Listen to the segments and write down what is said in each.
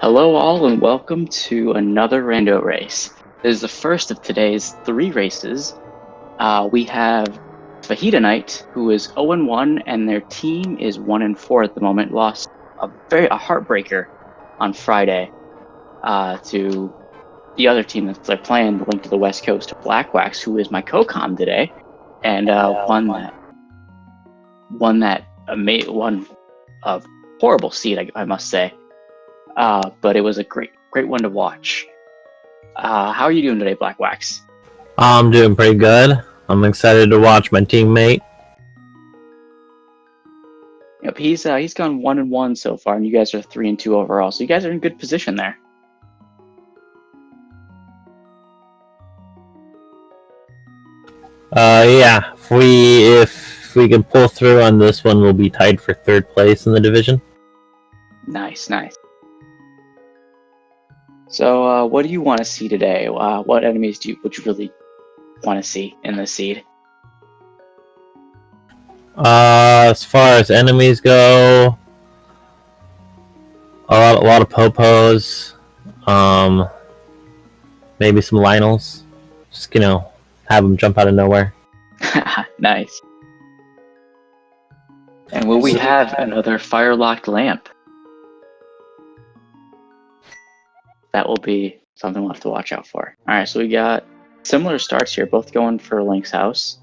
Hello all and welcome to another rando race. This is the first of today's 3 races. We have FajitaKnight, who is 0-1, and their team is 1-4 at the moment. Lost a heartbreaker on Friday to the other team that they're playing, the Link to the West Coast, Blackwax, who is my co-com today, and won a horrible seed, I must say. But it was a great one to watch. How are you doing today, Blackwax? I'm doing pretty good. I'm excited to watch my teammate. Yep, he's gone 1-1 so far, and you guys are 3-2 overall. So you guys are in good position there. Yeah. If we can pull through on this one, we'll be tied for 3rd place in the division. Nice. So, what do you want to see today? What enemies would you really want to see in this seed? As far as enemies go, a lot of popos, maybe some Lionels. Just have them jump out of nowhere. Nice. And will we have another fire-locked lamp? That will be something we'll have to watch out for. Alright, so we got similar starts here, both going for Link's house.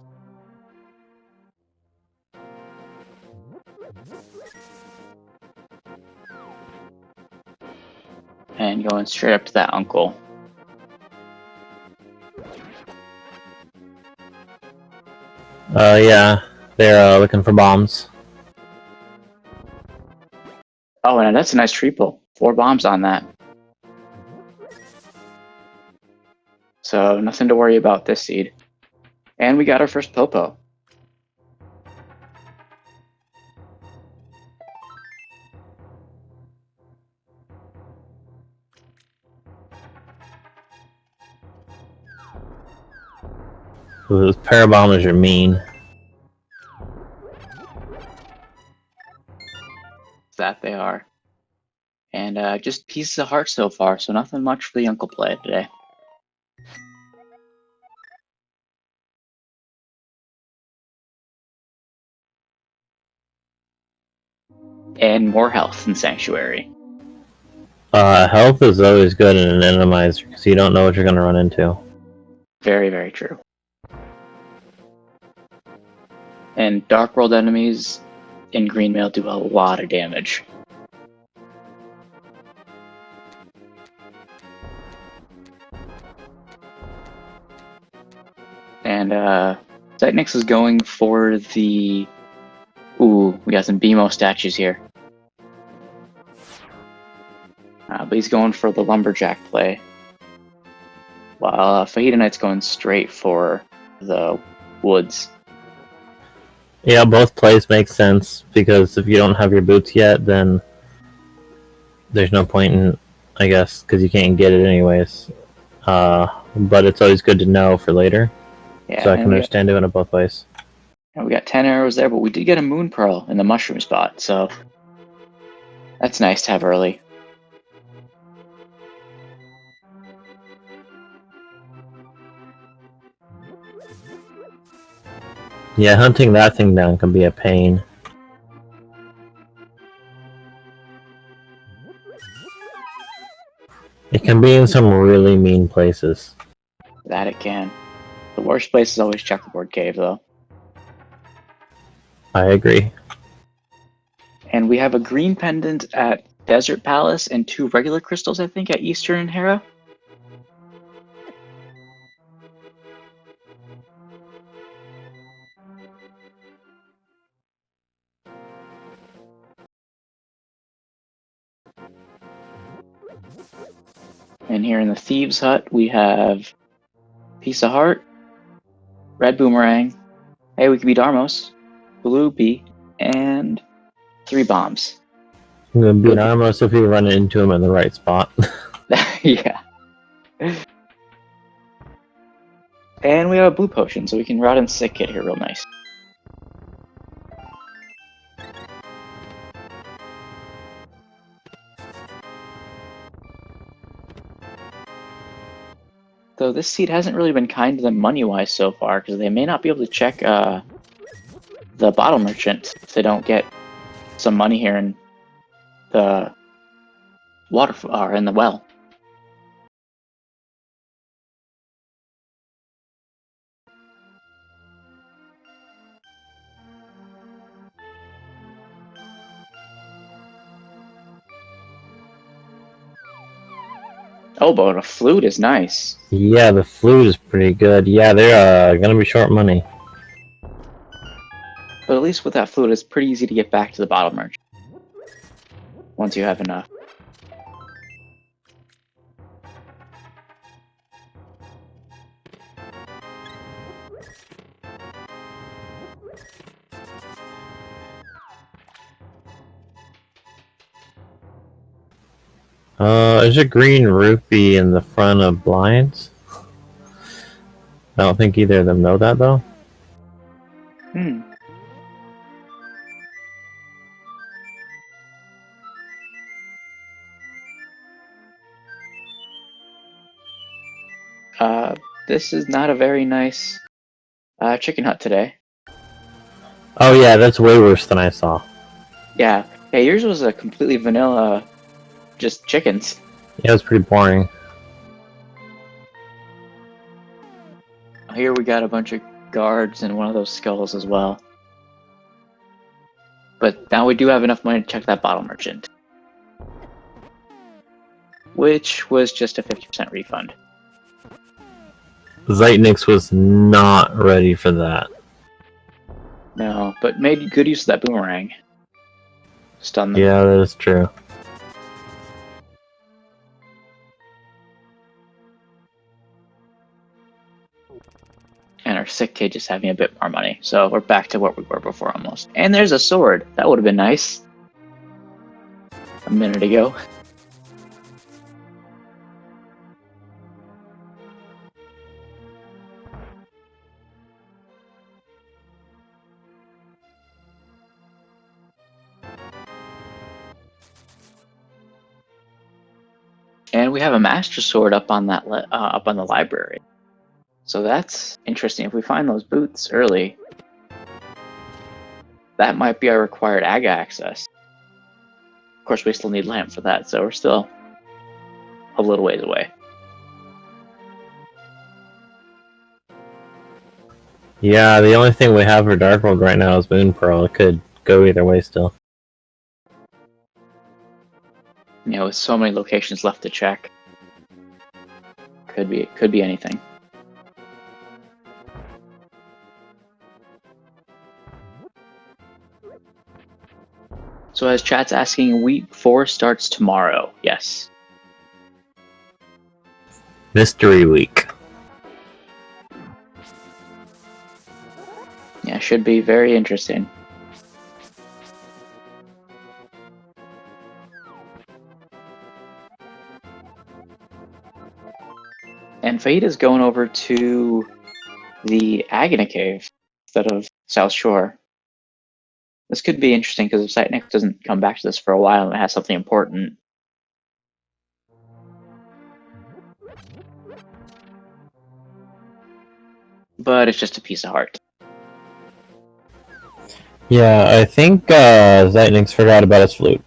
And going straight up to that uncle. Yeah, they're looking for bombs. Oh, and that's a nice triple. 4 bombs on that. So nothing to worry about this seed. And we got our first Popo. Those parabombers are mean. That they are. And just pieces of heart so far, so nothing much for the uncle play today. And more health in Sanctuary. Health is always good in an Randomizer because you don't know what you're going to run into. Very, very true. And Dark World enemies in Green Mail do a lot of damage. And Zeitnix is going for the... Ooh, we got some BMO statues here. But he's going for the Lumberjack play. While FajitaKnight's going straight for the Woods. Yeah, both plays make sense, because if you don't have your boots yet, then there's no point in, I guess, because you can't get it anyways. But it's always good to know for later. Yeah, so I can understand doing it both ways. And we got 10 arrows there, but we did get a Moon Pearl in the mushroom spot, so that's nice to have early. Yeah, hunting that thing down can be a pain. It can be in some really mean places. That it can. The worst place is always Checkerboard Cave, though. I agree. And we have a green pendant at Desert Palace and 2 regular crystals, I think, at Eastern and Hera. And here in the Thieves' Hut, we have Piece of Heart, Red Boomerang, hey, we could be Darmos, Blue Bee, and 3 bombs. I'm gonna be Darmos if you run into him in the right spot. Yeah. And we have a blue potion, so we can rot and sick it here real nice. Though this seed hasn't really been kind to them money-wise so far, because they may not be able to check the bottle merchant if they don't get some money here in the water or in the well. Oh, but a flute is nice. Yeah, the flute is pretty good. Yeah, they're gonna be short money. But at least with that flute, it's pretty easy to get back to the bottle merchant once you have enough. Is a green rupee in the front of blinds? I don't think either of them know that, though. Hmm. This is not a very nice chicken hut today. Oh yeah, that's way worse than I saw. Yeah, yours was a completely vanilla, just chickens. Yeah, it was pretty boring. Here we got a bunch of guards and one of those skulls as well. But now we do have enough money to check that bottle merchant, which was just a 50% refund. Zeitnix was not ready for that. No, but made good use of that boomerang. Stun them. Yeah, that is true. And our sick kid just having a bit more money. So we're back to what we were before almost. And there's a sword. That would have been nice. A minute ago. And we have a master sword up on that up on the library. So that's interesting. If we find those boots early, that might be our required AGA access. Of course, we still need lamp for that, so we're still a little ways away. Yeah, the only thing we have for Dark World right now is Moon Pearl. It could go either way still. You know, with so many locations left to check, could be anything. So as chat's asking, week 4 starts tomorrow. Yes. Mystery Week. Yeah, should be very interesting. And Fajita's going over to the Agony Cave instead of South Shore. This could be interesting because if Zeitnix doesn't come back to this for a while and it has something important. But it's just a piece of heart. Yeah, I think Zeitnix forgot about his flute.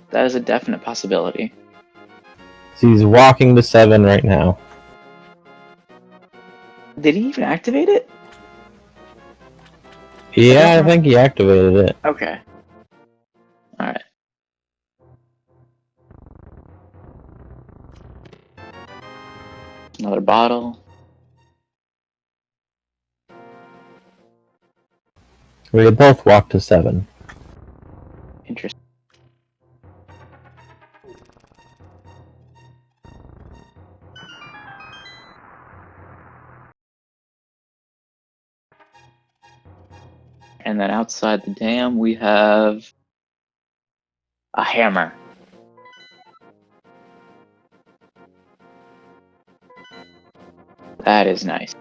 That is a definite possibility. So he's walking to 7 right now. Did he even activate it? Yeah, I think he activated it. Okay. Alright. Another bottle. We both walked to 7. Interesting. And then outside the dam, we have a hammer. That is nice.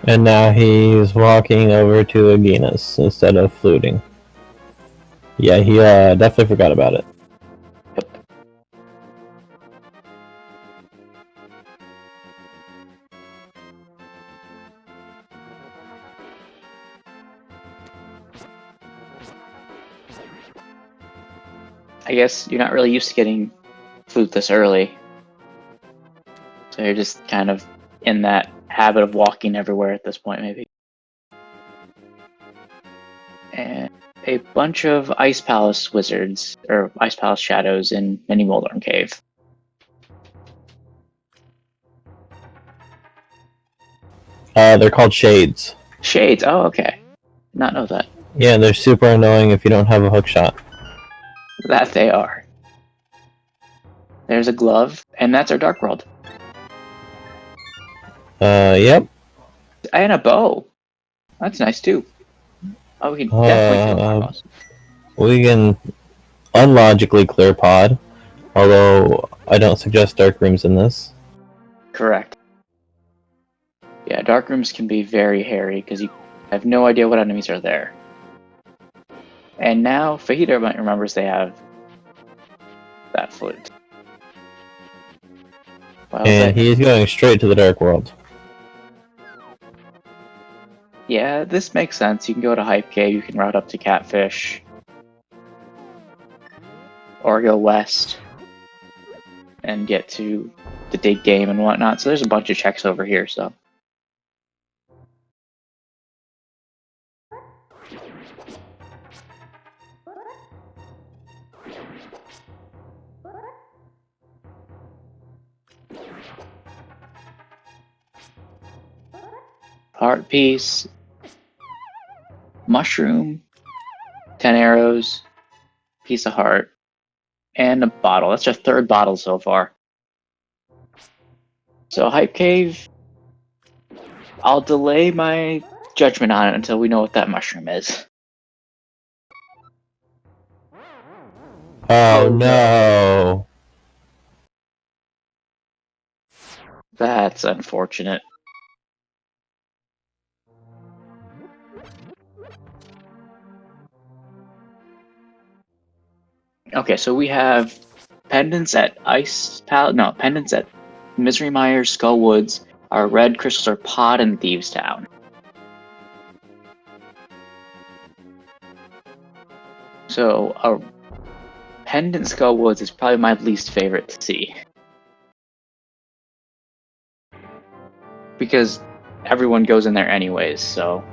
And now he's walking over to Aginas instead of fluting. Yeah, he definitely forgot about it. Yep. I guess you're not really used to getting food this early. So you're just kind of in that habit of walking everywhere at this point, maybe. And a bunch of Ice Palace wizards, or Ice Palace shadows in Mini Moldorm Cave. They're called shades. Shades, oh, okay. Did not know that. Yeah, they're super annoying if you don't have a hook shot. That they are. There's a glove, and that's our Dark World. Yep. And a bow. That's nice too. Oh, we can definitely kill more boss. We can unlogically clear pod, although I don't suggest dark rooms in this. Correct. Yeah, dark rooms can be very hairy because you have no idea what enemies are there. And now Fajita remembers they have that flute. Well, And he's going straight to the dark world. yeah, this makes sense. You can go to Hype Cave, you can route up to Catfish, or go west and get to the dig game and whatnot. So there's a bunch of checks over here, so. Heart piece, mushroom, 10 arrows, piece of heart, and a bottle. That's our third bottle so far. So Hype Cave, I'll delay my judgment on it until we know what that mushroom is. Oh no! That's unfortunate. Okay, so we have pendants at pendants at Misery Mire, Skull Woods. Our red crystals are Pod and Thieves Town. So a pendant Skull Woods is probably my least favorite to see. Because everyone goes in there anyways, so.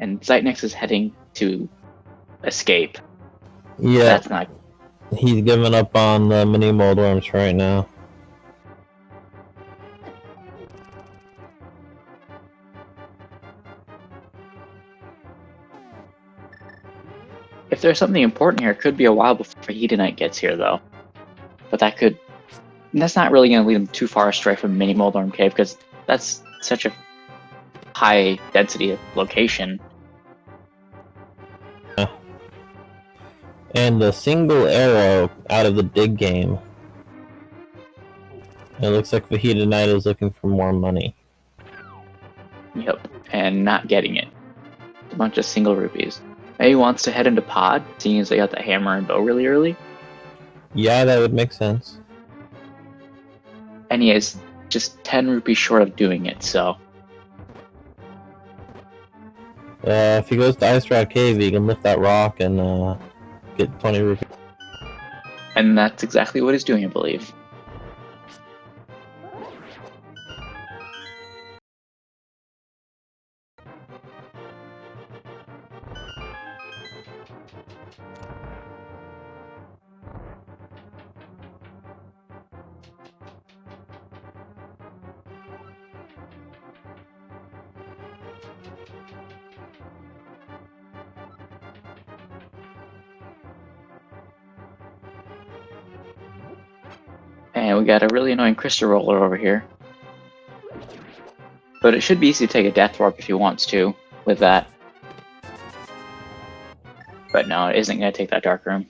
And Zeitnix is heading to escape. Yeah. That's not. He's giving up on the mini moldworms right now. If there's something important here, it could be a while before FajitaKnight gets here, though. But that's not really going to lead him too far astray from Mini Moldorm Cave, because that's such a high density location. Yeah. And a single arrow out of the dig game. It looks like FajitaKnight is looking for more money. Yep, and not getting it. A bunch of single rupees. Maybe he wants to head into Pod, seeing as they got the hammer and bow really early. Yeah, that would make sense. And he is just 10 rupees short of doing it, so. If he goes to Ice Rock Cave, he can lift that rock and get 20 rupees. And that's exactly what he's doing, I believe. And we got a really annoying crystal roller over here. But it should be easy to take a death warp if he wants to, with that. But no, it isn't going to take that dark room.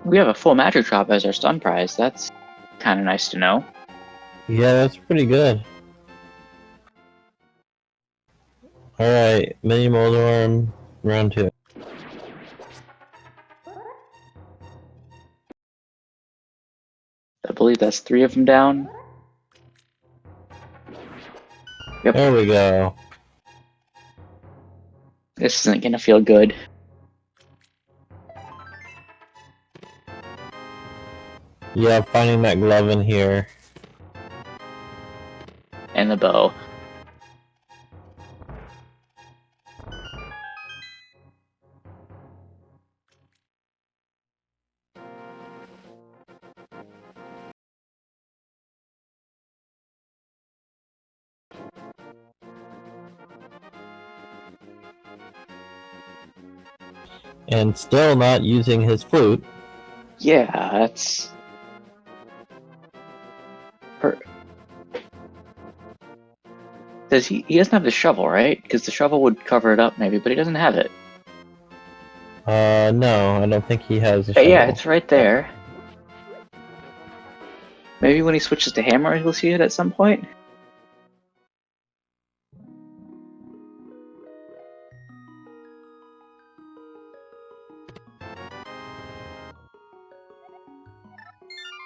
We have a full magic drop as our stun prize. That's kind of nice to know. Yeah, that's pretty good. Alright, Mini Moldorm, round 2. I believe that's 3 of them down. Yep. There we go. This isn't gonna feel good. Yeah, finding that glove in here. And the bow. And still not using his flute. Yeah, that's... Does he doesn't have the shovel, right? Because the shovel would cover it up maybe, but he doesn't have it. No, I don't think he has a But shovel. yeah, it's right there. Maybe when he switches to hammer, he'll see it at some point.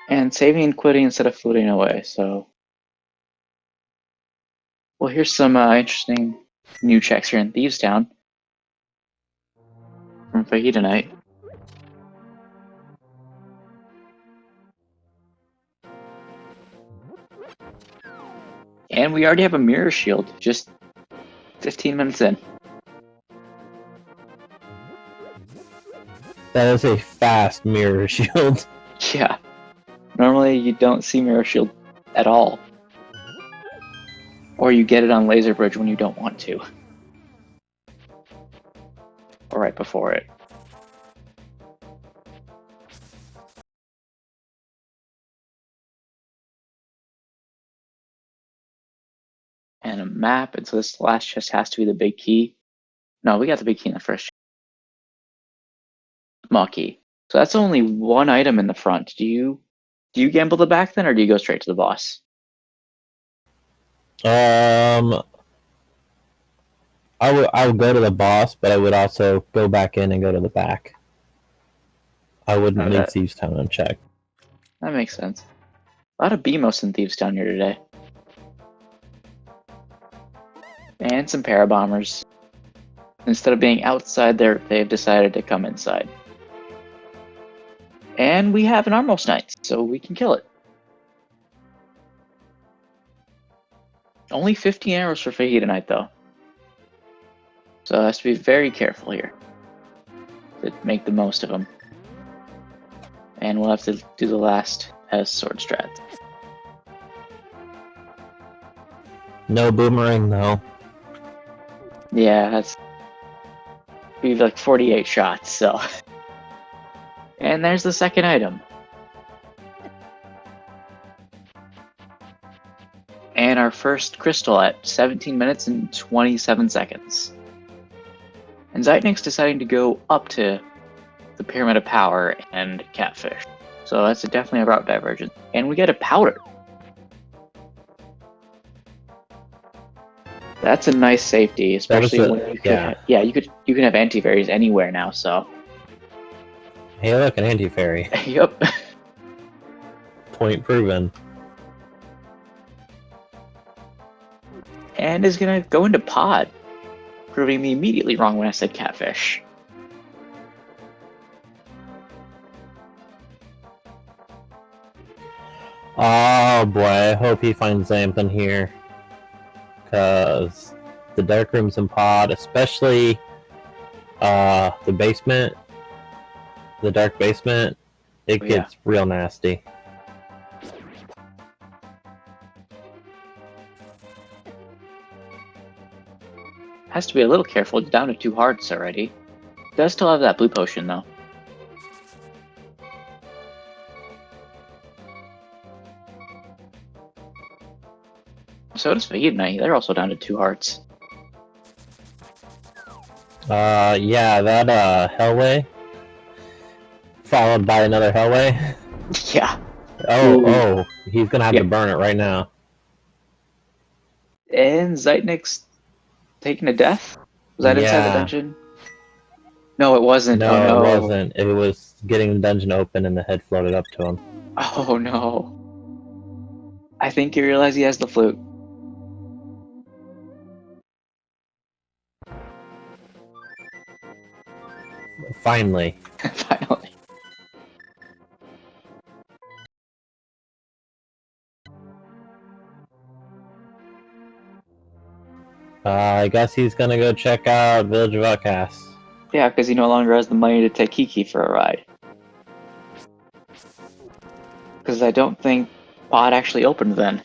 And saving and quitting instead of fluting away, so... Well, here's some interesting new checks here in Thieves Town. From FajitaKnight. And we already have a mirror shield, just 15 minutes in. That is a fast mirror shield. Yeah. Normally you don't see mirror shield at all. Or you get it on Laser Bridge when you don't want to. Or right before it. And a map, and so this last chest has to be the big key. No, we got the big key in the first chest. Small key. So that's only one item in the front. Do you gamble the back then, or do you go straight to the boss? I would go to the boss, but I would also go back in and go to the back. I wouldn't leave Thieves Town unchecked. That makes sense. A lot of BMOS and Thieves down here today. And some parabombers. Instead of being outside there, they've decided to come inside. And we have an Armos Knight, so we can kill it. Only 15 arrows for FajitaKnight, though. So it has to be very careful here to make the most of them. And we'll have to do the last as sword strat. No boomerang, though. Yeah, that's... we have like 48 shots, so... And there's the second item. And our first crystal at 17 minutes and 27 seconds. And Zeitnix deciding to go up to the Pyramid of Power and Catfish. So that's definitely a route divergence. And we get a powder. That's a nice safety, especially when you can, you can have anti-fairies anywhere now, so. Hey, look, an anti-fairy. Yep. Point proven. And is gonna go into pod, proving me immediately wrong when I said catfish. Oh boy, I hope he finds something here. Because the dark rooms in pod, especially the basement, the dark basement, it gets real nasty. Has to be a little careful, it's down to 2 hearts already. Does still have that blue potion though. So does FajitaKnight, they're also down to 2 hearts. Yeah, that Hellway, Followed by another Hellway. Yeah. Ooh. Oh, he's gonna have to Yep. burn it right now. And Zeitnix taking a death? Was that inside the Yeah. dungeon? No, it wasn't. Oh No, it no. wasn't. It was getting the dungeon open and the head floated up to him. Oh no. I think you realize he has the flute. Finally. Finally. I guess he's gonna go check out Village of Outcasts. Yeah, because he no longer has the money to take Kiki for a ride. Because I don't think Pod actually opened then.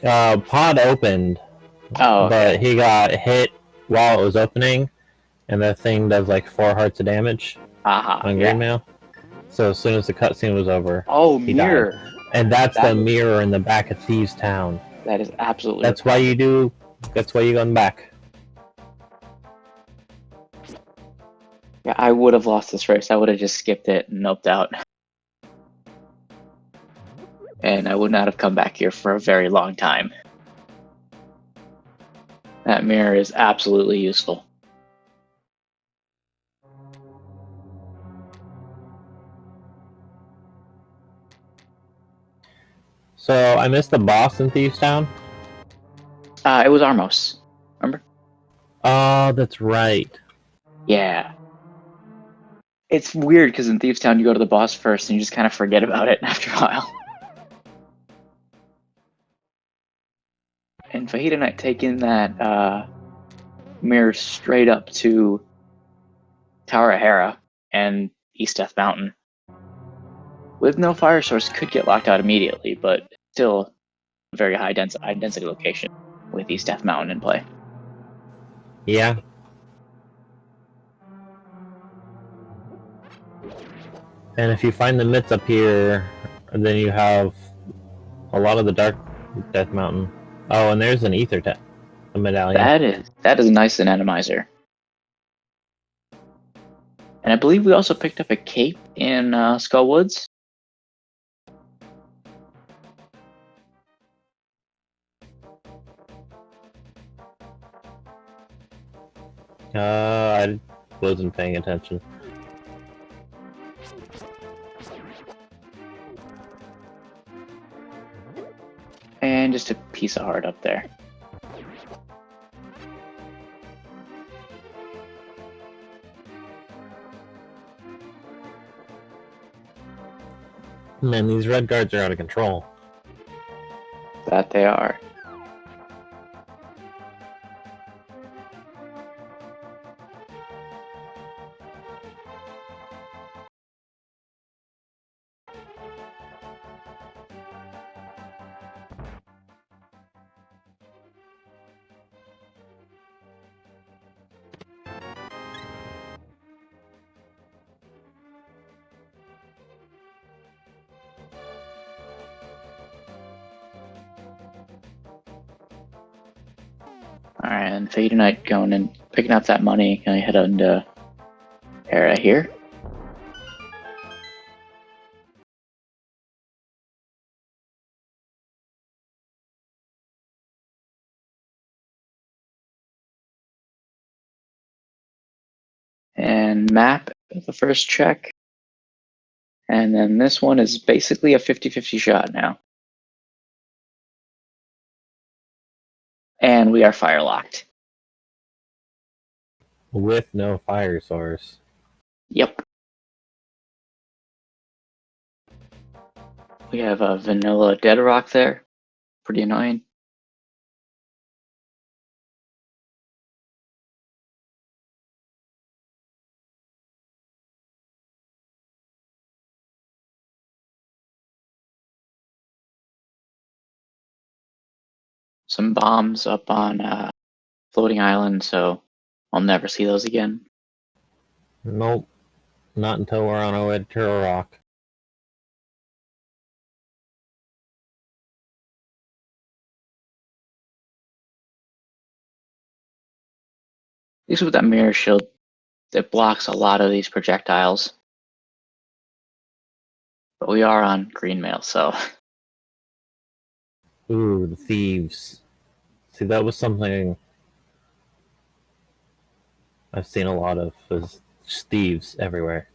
Pod opened, Oh, okay. but he got hit while it was opening, and that thing does like 4 hearts of damage Aha, on yeah. green mail. So as soon as the cutscene was over, Oh, he died. mirror. And that's That the is, mirror in the back of Thieves Town. that is absolutely That's why repulsive. you do. That's why you go back. Yeah, I would have lost this race. I would have just skipped it and noped out. And I would not have come back here for a very long time. That mirror is absolutely useful. So I missed the boss in Thieves Town. It was Armos. Remember? Oh, that's right. Yeah. It's weird because in Thieves Town you go to the boss first and you just kind of forget about it after a while. And FajitaKnight taking that mirror straight up to Tower of Hera and East Death Mountain. With no fire source, could get locked out immediately, but still a very high density location with East Death Mountain in play. Yeah. And if you find the myths up here, then you have a lot of the Dark Death Mountain. Oh, and there's an Ether a medallion. That is nice in Randomizer. And I believe we also picked up a cape in Skull Woods. I wasn't paying attention. And just a piece of heart up there. Man, these red guards are out of control. That they are. Alright, and FajitaKnight going and picking up that money. Gonna head on to Hera here. And map the first check. And then this one is basically a 50-50 shot now. And we are fire locked. With no fire source. Yep. We have a vanilla dead rock there. Pretty annoying. Some bombs up on floating island, so I'll never see those again. Nope. Not until we're on our way to Turtle Rock. least with that mirror shield, it blocks a lot of these projectiles. But we are on green mail, so. Ooh, the thieves. See, that was something I've seen a lot of, is just thieves everywhere.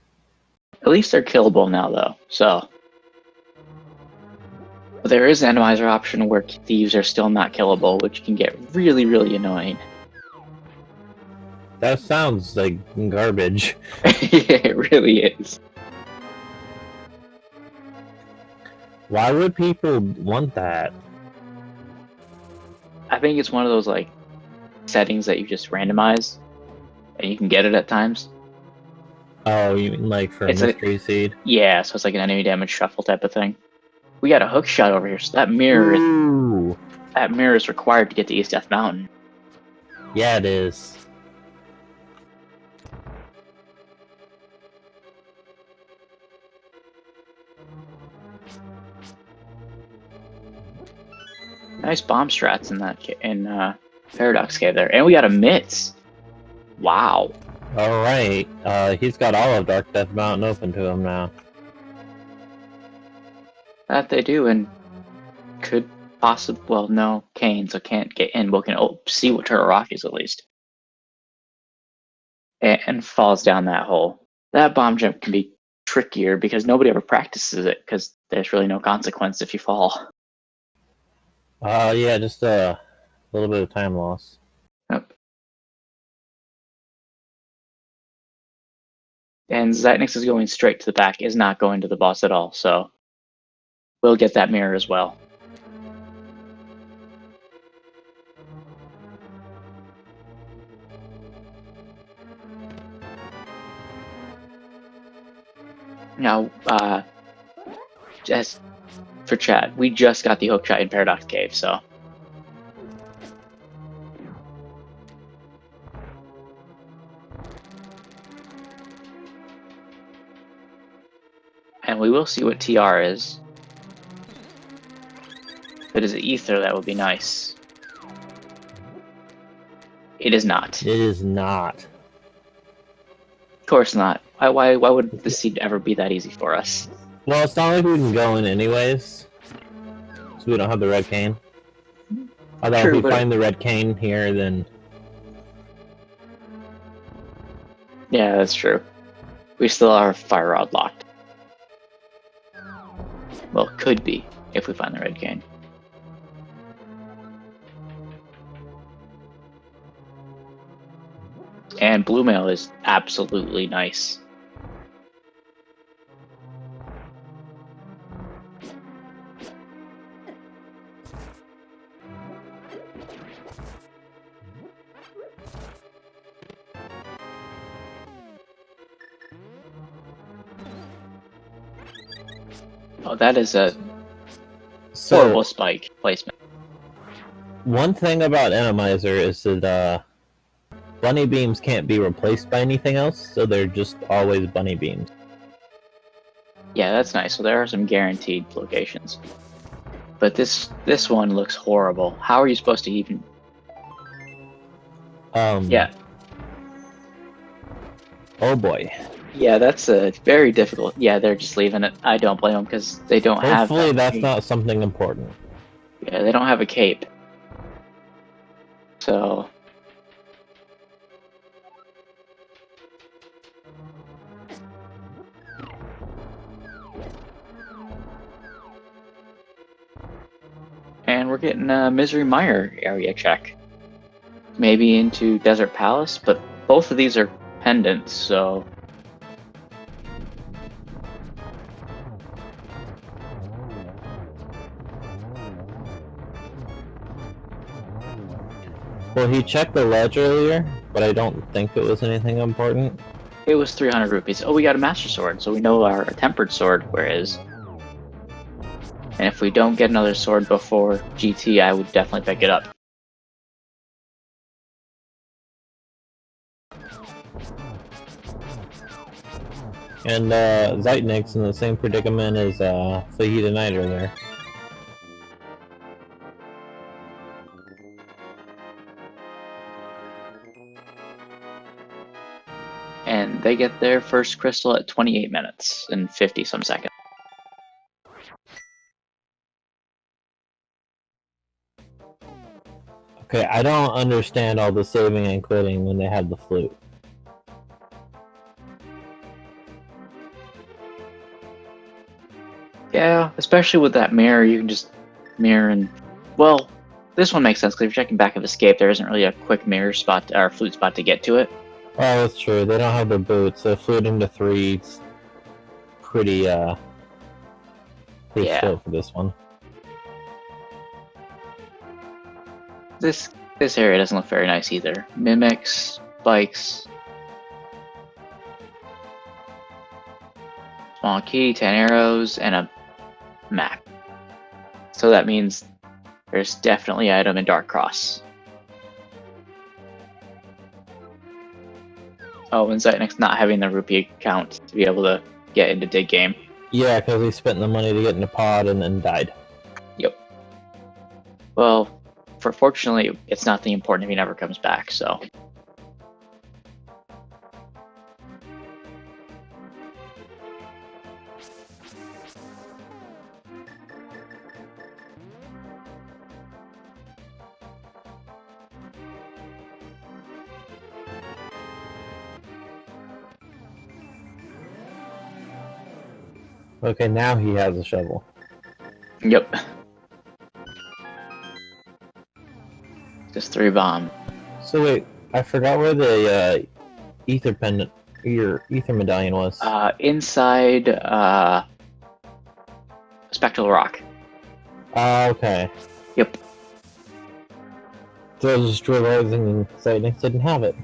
At least they're killable now, though, so. But there is an randomizer option where thieves are still not killable, which can get really, really annoying. That sounds like garbage. Yeah, it really is. Why would people want that? I think it's one of those like settings that you just randomize, and you can get it at times. Oh, you mean like for It's mystery seed? Yeah, so it's like an enemy damage shuffle type of thing. We got a hook shot over here, so that mirror is required to get to East Death Mountain. Yeah, it is. Nice bomb strats in Paradox Cave there, and we got a Mitz. Wow. All right, he's got all of Dark Death Mountain open to him now. That they do, and could possibly, well, no, Kane, so can't get in, but can see what Turtle Rock is at least. And falls down that hole. That bomb jump can be trickier because nobody ever practices it because there's really no consequence if you fall. Yeah, just a little bit of time loss. Yep. And Zeitnix is going straight to the back, is not going to the boss at all, so we'll get that mirror as well. Now, just for chat, we just got the hook shot in Paradox Cave, so. And we will see what TR is. If it is ether, that would be nice. It is not. It is not. Of course not. Why would the seed ever be that easy for us? Well, it's not like we can go in anyways, so we don't have the red cane. Although True, if we find the red cane here, then... Yeah, that's true. We still are fire rod locked. Well, could be, if we find the red cane. And blue mail is absolutely nice. Oh, that is a horrible spike placement. One thing about Randomizer is that bunny beams can't be replaced by anything else, so they're just always bunny beams. Yeah, that's nice. So there are some guaranteed locations. But this one looks horrible. How are you supposed to even... Yeah. Oh boy. Yeah, that's a very difficult... Yeah, they're just leaving it. I don't blame them because they don't have... Hopefully that's not something important. Yeah, they don't have a cape. So... And we're getting a Misery Mire area check. Maybe into Desert Palace, but both of these are pendants, so... Well, he checked the ledge earlier, but I don't think it was anything important. It was 300 rupees. Oh, we got a Master Sword, so we know our Tempered Sword where it is. And if we don't get another sword before GT, I would definitely pick it up. And Zeitnix in the same predicament as FajitaKnight are there. and they get their first crystal at 28 minutes and 50 some seconds. Okay, I don't understand all the saving and quitting when they have the flute. Yeah, especially with that mirror, you can just mirror and... Well, this one makes sense, because if you're checking back of escape, there isn't really a quick mirror spot, or flute spot to get to it. Oh, that's true. They don't have their boots, so flute into 3 pretty, pretty slow for this one. This area doesn't look very nice either. Mimics, spikes, small key, 10 arrows, and a map. So that means there's definitely item in Dark Cross. Oh, and Zeitnix not having the rupee account to be able to get into Dig Game. Yeah, because he spent the money to get into pod and then died. Yep. Well, fortunately, it's not the important if he never comes back, so... Okay, now he has a shovel. Yep. Just 3 bomb. So wait, I forgot where the ether pendant, your ether medallion was. Inside Spectral Rock. Okay. Yep. So I just drove everything and Zeitnix didn't have it.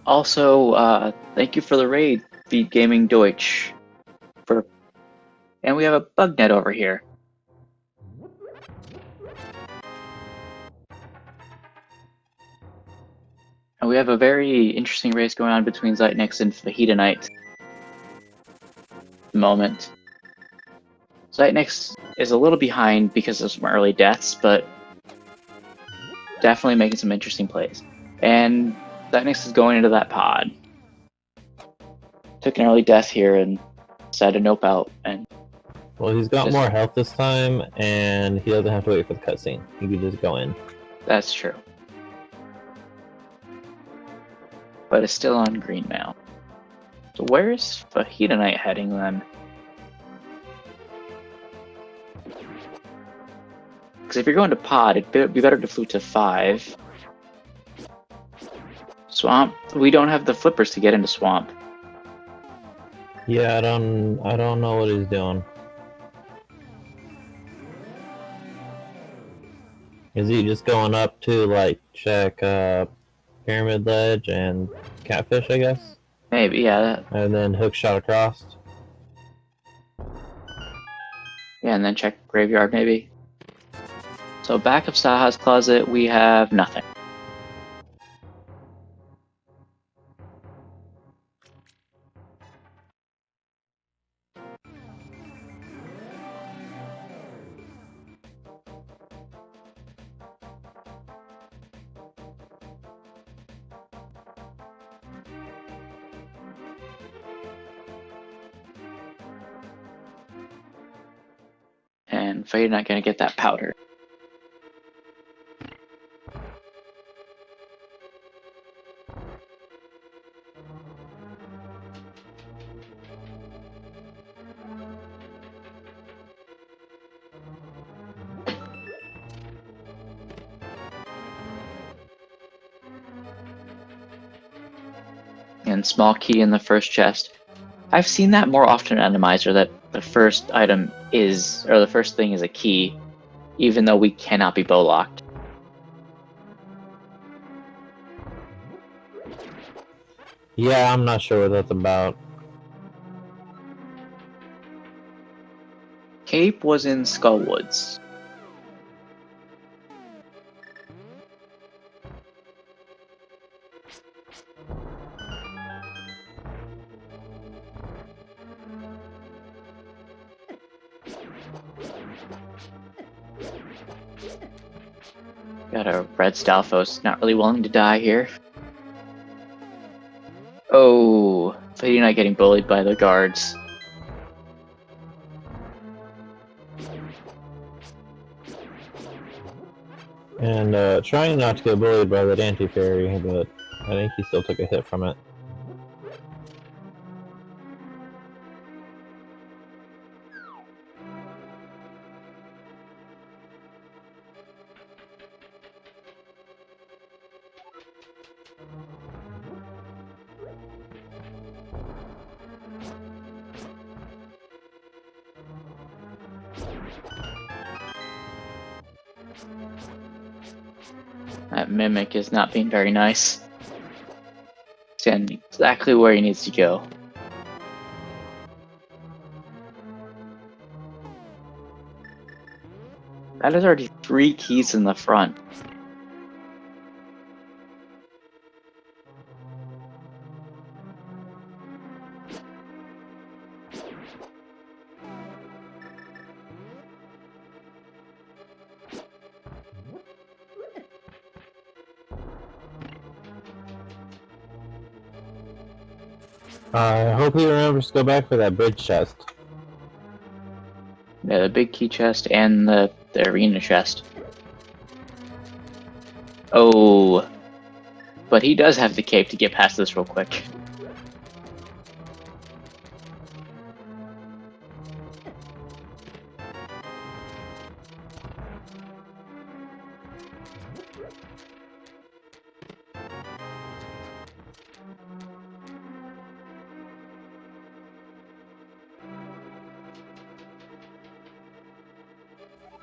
Also, thank you for the raid, Feed Gaming Deutsch. And we have a bug net over here. And we have a very interesting race going on between Zeitnix and FajitaKnight at the moment. Zeitnix is a little behind because of some early deaths, but definitely making some interesting plays. And Zeitnix is going into that pod. Took an early death here and decided to nope out. And well, he's got more health this time, and he doesn't have to wait for the cutscene. He can just go in. That's true. But it's still on green mail. So where is FajitaKnight heading then? Because if you're going to pod, it'd be better to flute to 5. Swamp, we don't have the flippers to get into Swamp. Yeah, I don't know what he's doing. Is he just going up to, like, check, Pyramid Ledge and Catfish, I guess? Maybe, yeah. And then hook shot across? Yeah, and then check Graveyard, maybe. So back of Saha's closet, we have nothing. And Fade's not gonna get that powder. And small key in the first chest. I've seen that more often in Randomizer, that the first item is, or the first thing is a key, even though we cannot be bow locked. Yeah, I'm not sure what that's about. Cape was in Skullwoods. Got a red Stalfos, not really willing to die here. Oh, FajitaKnight getting bullied by the guards. And trying not to get bullied by that anti-fairy, but I think he still took a hit from it. That Mimic is not being very nice. He's getting exactly where he needs to go. That is already 3 keys in the front. I hope he remembers to go back for that bridge chest. Yeah, the big key chest and the arena chest. Oh, but he does have the cape to get past this real quick.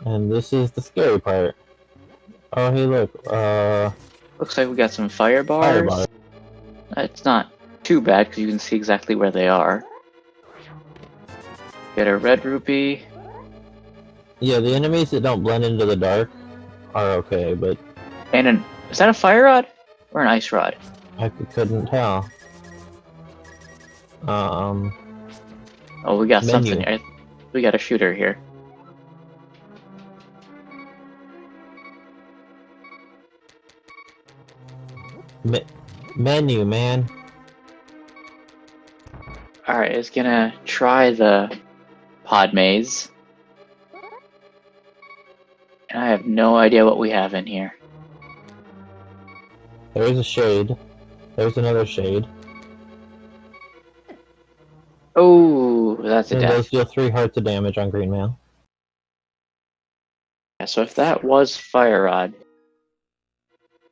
And this is the scary part. Oh, hey, look. Looks like we got some fire bars. Fire bar. It's not too bad because you can see exactly where they are. Get a red rupee. Yeah, the enemies that don't blend into the dark are okay, but And is that a fire rod or an ice rod? I couldn't tell. Oh, we got Menu. something here. We got a shooter here. Menu, man. Alright, it's gonna try the pod maze. And I have no idea what we have in here. There's a shade. There's another shade. Oh, that's a And death. those deal 3 hearts of damage on Green Man. Yeah, so if that was fire rod,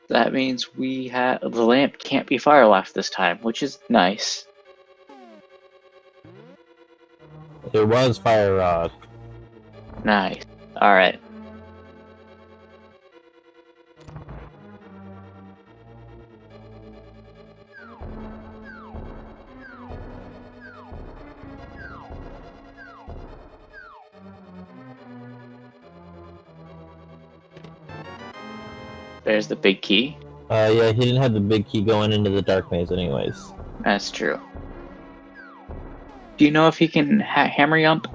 that means the lamp can't be fire locked this time, which is nice. It was Fire Rod. Nice. Alright. There's the big key. Yeah, he didn't have the big key going into the dark maze anyways. That's true. Do you know if he can hammer jump?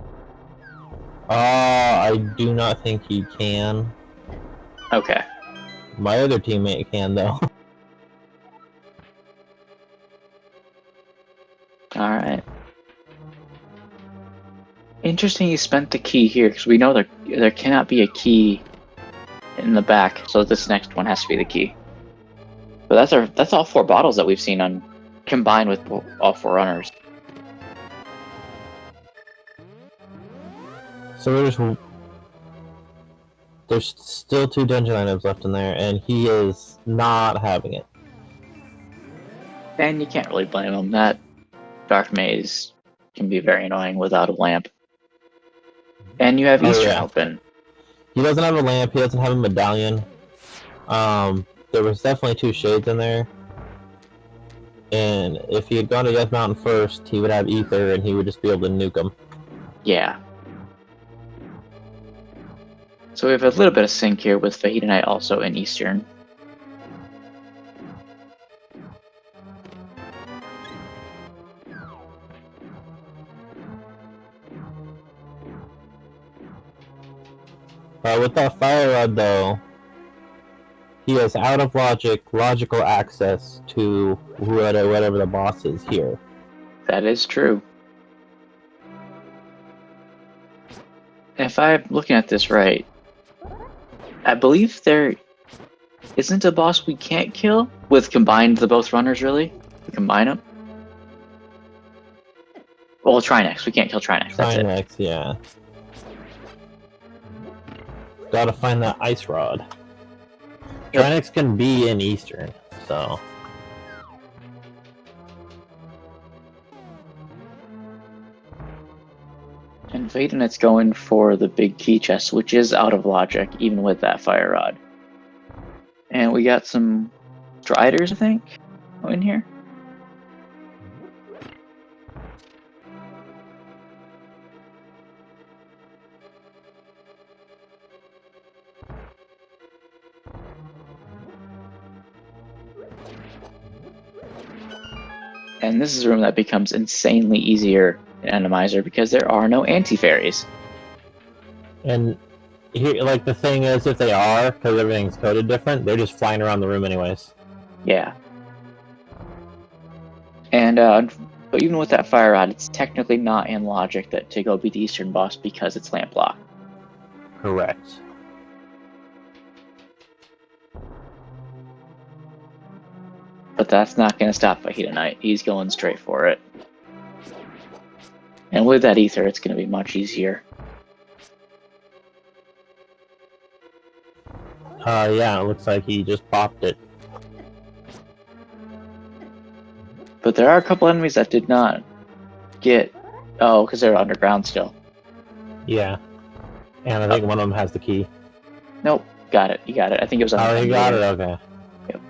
I do not think he can. Okay. My other teammate can, though. Alright. Interesting you spent the key here, because we know there cannot be a key in the back, so this next one has to be the key. But that's all 4 bottles that we've seen combined with all 4 runners. So there's still 2 dungeon items left in there, and he is not having it. And you can't really blame him. That dark maze can be very annoying without a lamp. And you have Eastern open. He doesn't have a lamp, he doesn't have a medallion. There was definitely 2 shades in there. And if he had gone to Death Mountain first, he would have Ether, and he would just be able to nuke him. Yeah. So we have a little bit of sync here with FajitaKnight also in Eastern. With that Fire Rod, though, he has out of logical access to whatever the boss is here. That is true. If I'm looking at this right, I believe there isn't a boss we can't kill with combined the both runners, really? We combine them? Well, Trinex. We can't kill Trinex. That's it. Trinex, yeah. Gotta find that ice rod. Yep. Trinex can be in Eastern, so... And Zeitnix going for the big key chest, which is out of logic, even with that fire rod. And we got some Striders, I think, in here. And this is a room that becomes insanely easier in Randomizer because there are no anti-fairies. And here, like, the thing is, if they are, because everything's coded different, they're just flying around the room anyways. Yeah. And but even with that fire rod, it's technically not in logic that to go beat the Eastern boss because it's lamp lock. Correct. But that's not going to stop FajitaKnight. He's going straight for it. And with that ether, it's going to be much easier. Yeah, it looks like he just popped it. But there are a couple enemies that did not get... Oh, because they're underground still. Yeah. And I think one of them has the key. Nope. Got it. You got it. I think it was on Oh, he got it? Okay. Yep.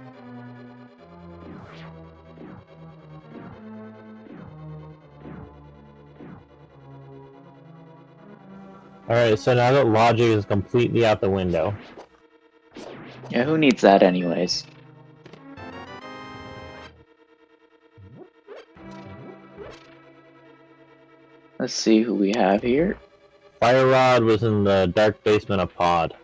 Alright, so now that logic is completely out the window. Yeah, who needs that anyways? Let's see who we have here. Fire Rod was in the dark basement of Pod.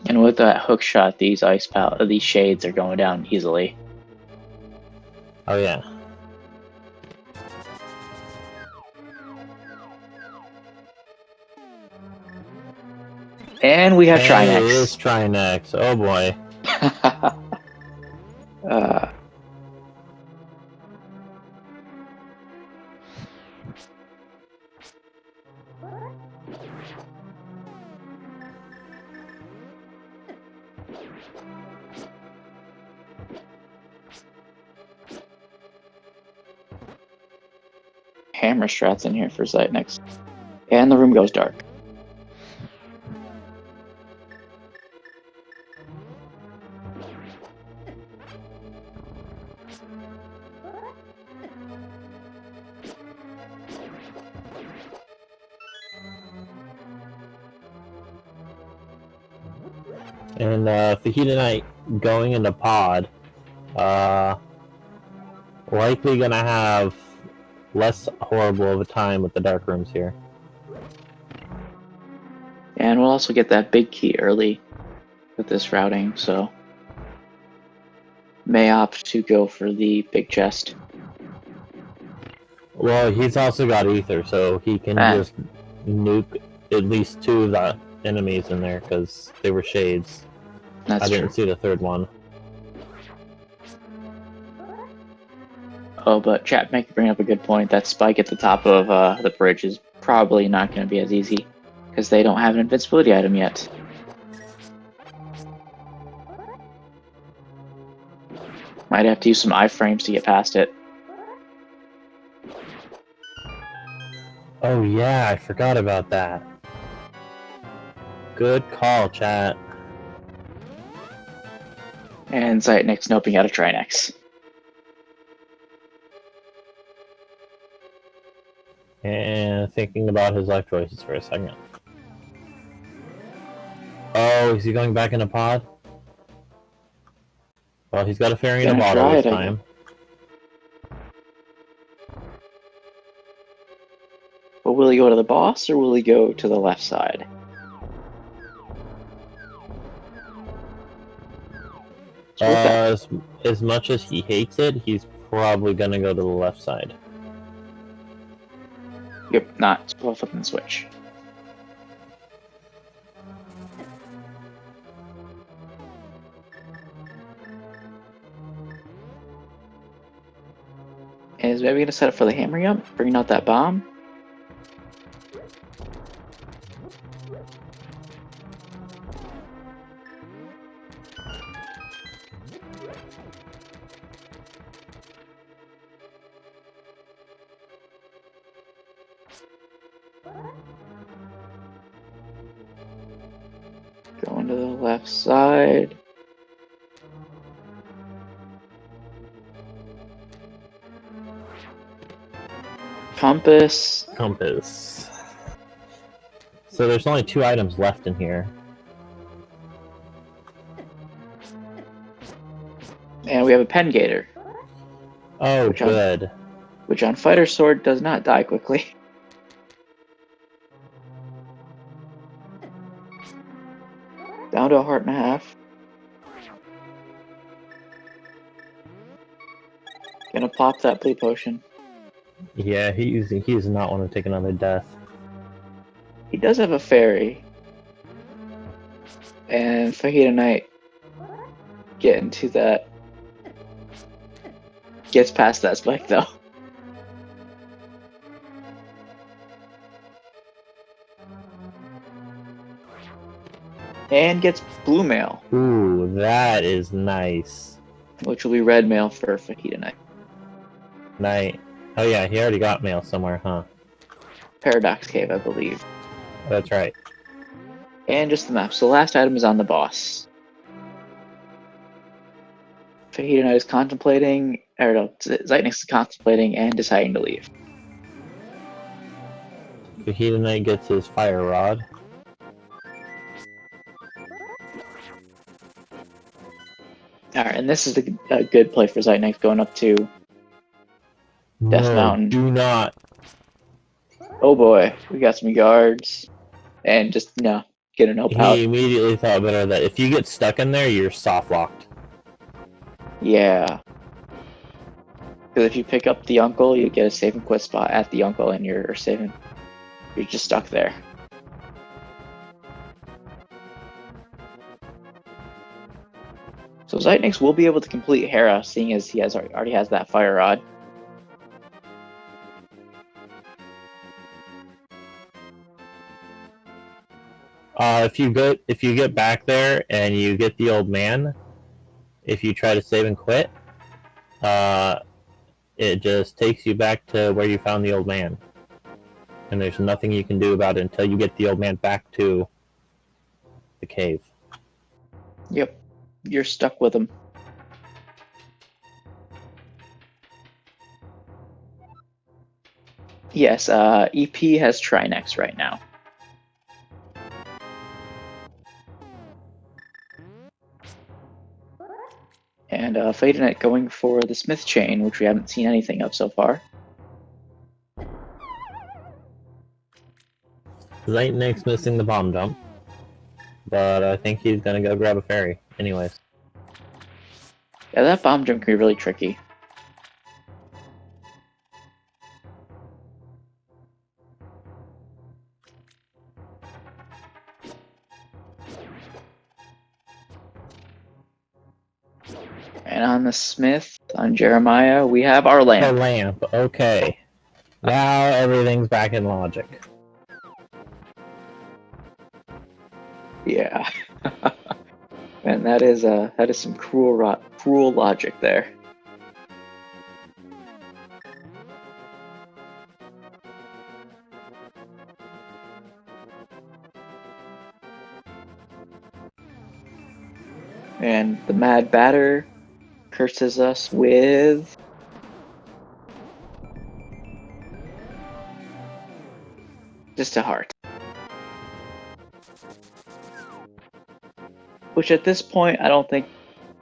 And with that hook shot, these these shades are going down easily. Oh yeah. And we have Hey, Trinex. it is Trinex. Oh boy. Hammer strats in here for Zeitnix. And the room goes dark. And FajitaKnight going into Pod, likely gonna have less horrible of a time with the dark rooms here. And we'll also get that big key early with this routing, so may opt to go for the big chest. Well, he's also got ether, so he can just nuke at least two of the enemies in there because they were shades. That's I didn't true. see the third one. Oh, but chat bring up a good point. That spike at the top of the bridge is probably not going to be as easy because they don't have an invincibility item yet. Might have to use some iframes to get past it. Oh yeah, I forgot about that. Good call, chat. And Zeitnix noping out a Trinex. And thinking about his life choices for a second. Oh, is he going back in a Pod? Well, he's got a fairy in a bottle this time. But will he go to the boss or will he go to the left side? So with that, As much as he hates it, he's probably gonna go to the left side. yep, not flipping the switch. And is maybe gonna set up for the hammer jump, bringing out that bomb. Going to the left side. Compass. Compass. So there's only 2 items left in here. And we have a pen gator. Oh, good. Which on Fighter Sword does not die quickly. Down to a heart and a half. Gonna pop that bleed potion. Yeah, he does not want to take another death. He does have a fairy. And FajitaKnight getting to that. Gets past that spike though. And gets blue mail. Ooh, that is nice. Which will be red mail for FajitaKnight. Night. Oh yeah, he already got mail somewhere, huh? Paradox Cave, I believe. That's right. And just the map. So the last item is on the boss. FajitaKnight is contemplating, or no, Zeitnix is contemplating and deciding to leave. FajitaKnight gets his fire rod. Alright, and this is a good play for Zeitnix going up to Death Mountain. Do not. Oh boy, we got some guards. And just, no, get an help out. He immediately thought better that if you get stuck in there, you're soft locked. Yeah. Because if you pick up the uncle, you get a save and quit spot at the uncle, and you're saving. You're just stuck there. So Zeitnix will be able to complete Hera, seeing as he already has that fire rod. If you get back there and you get the old man, if you try to save and quit, it just takes you back to where you found the old man, and there's nothing you can do about it until you get the old man back to the cave. Yep, you're stuck with him. Yes, EP has Trinex right now. And FajitaKnight going for the Smith Chain, which we haven't seen anything of so far. Zeitnix missing the bomb jump, but I think he's gonna go grab a fairy anyways. Yeah, that bomb jump can be really tricky. And on the Smith, on Jeremiah, we have our lamp. The lamp, okay. Now everything's back in logic. Yeah. And that is some cruel logic there. And the Mad Batter curses us with just a heart. Which at this point, I don't think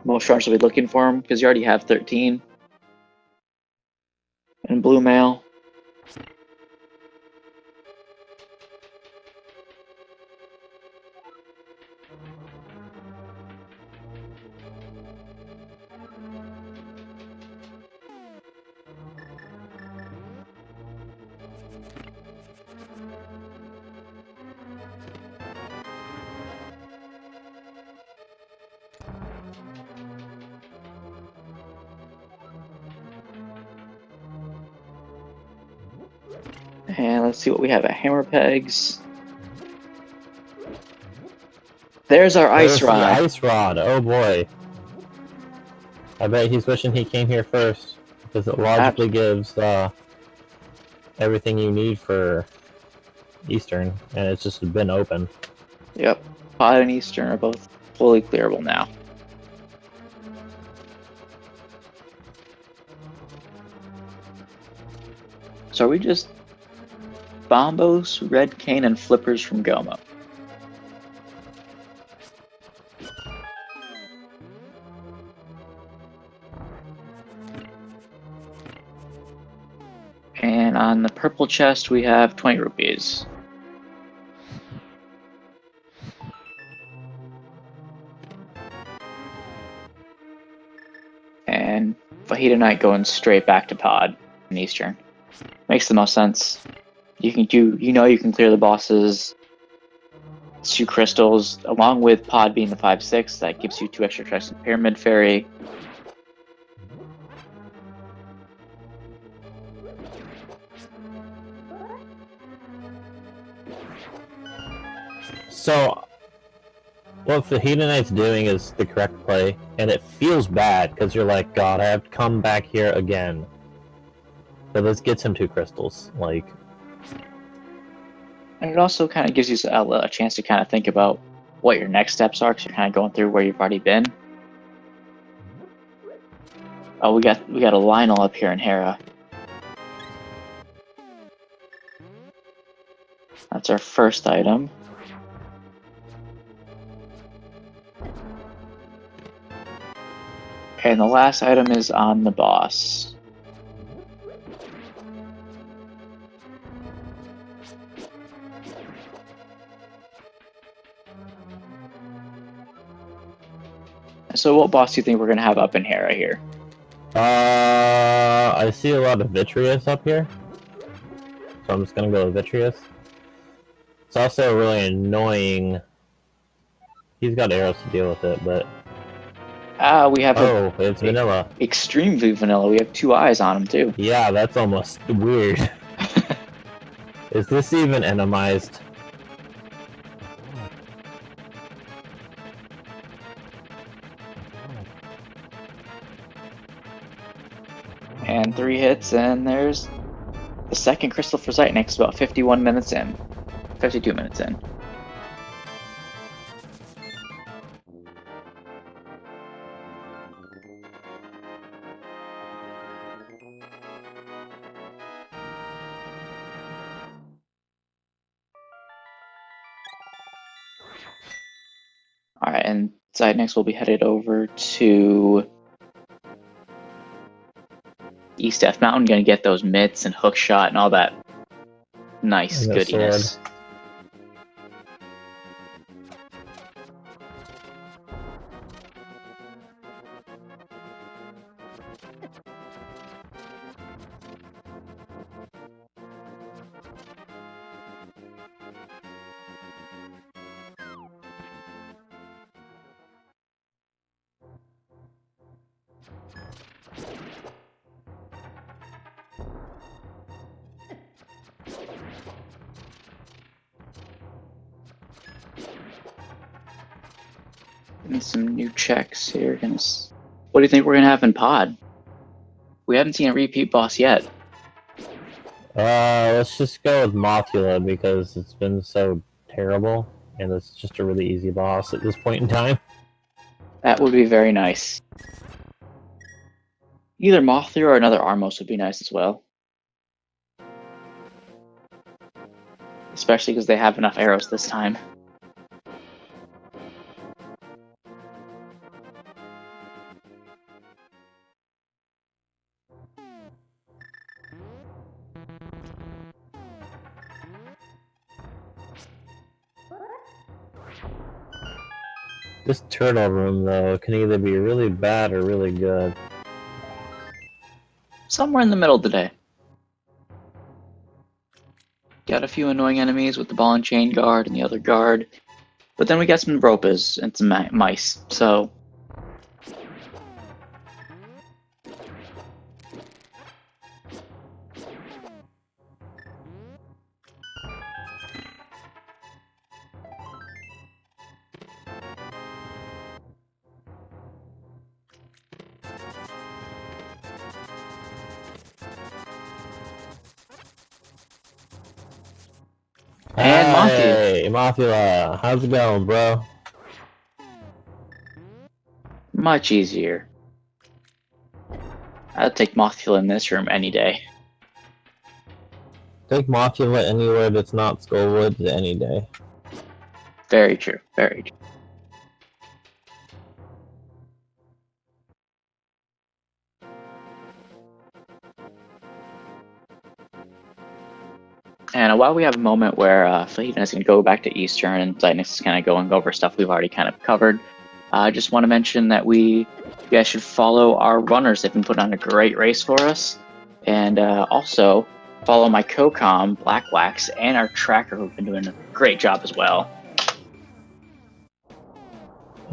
most runners will be looking for him, because you already have 13. And blue mail. And let's see what we have at Hammer Pegs. There's our ice There's rod. the ice rod. Oh boy. I bet he's wishing he came here first, because it logically gives everything you need for Eastern, and it's just been open. Yep. Pod and Eastern are both fully clearable now. So are we just Bombos, Red Cane, and Flippers from Goma? And on the purple chest, we have 20 rupees. And FajitaKnight going straight back to Pod in Eastern. Makes the most sense. You can clear the bosses. 2 crystals, along with Pod being the 5/6, that gives you 2 extra tracks in Pyramid Fairy. So, what FajitaKnight's doing is the correct play, and it feels bad, because you're like, God, I have to come back here again. But this gets him 2 crystals, like... And it also kind of gives you a chance to kind of think about what your next steps are, because you're kind of going through where you've already been. Oh, we got a Lionel up here in Hera. That's our first item. And the last item is on the boss. So what boss do you think we're going to have up in Hera here? I see a lot of Vitreous up here. So I'm just gonna go with Vitreous. It's also really annoying. He's got arrows to deal with it, but... We have it's vanilla. Extremely vanilla. We have 2 eyes on him, too. Yeah, that's almost weird. Is this even enemized? And 3 hits, and there's the second crystal for Zeitnix, about 51 minutes in. 52 minutes in. Alright, and Zeitnix will be headed over to East F Mountain, gonna get those mitts and hook shot and all that nice goodiness. Sword. Need some new checks here. What do you think we're gonna have in Pod? We haven't seen a repeat boss yet. Let's just go with Mothula because it's been so terrible, and it's just a really easy boss at this point in time. That would be very nice. Either Mothula or another Armos would be nice as well. Especially because they have enough arrows this time. This turtle room, though, can either be really bad or really good. Somewhere in the middle today. Got a few annoying enemies with the ball and chain guard and the other guard. But then we got some Ropas and some mice, so... And Monty. Hey, Mothula, how's it going, bro? Much easier. I'd take Mothula in this room any day. Take Mothula anywhere that's not Skullwoods any day. Very true. Very true. And while we have a moment where Fajita is going to go back to Eastern and Zeitnix is kind of going over stuff we've already kind of covered, I just want to mention that you guys should follow our runners. They've been putting on a great race for us. And also follow my co-com, Black Wax, and our tracker who've been doing a great job as well.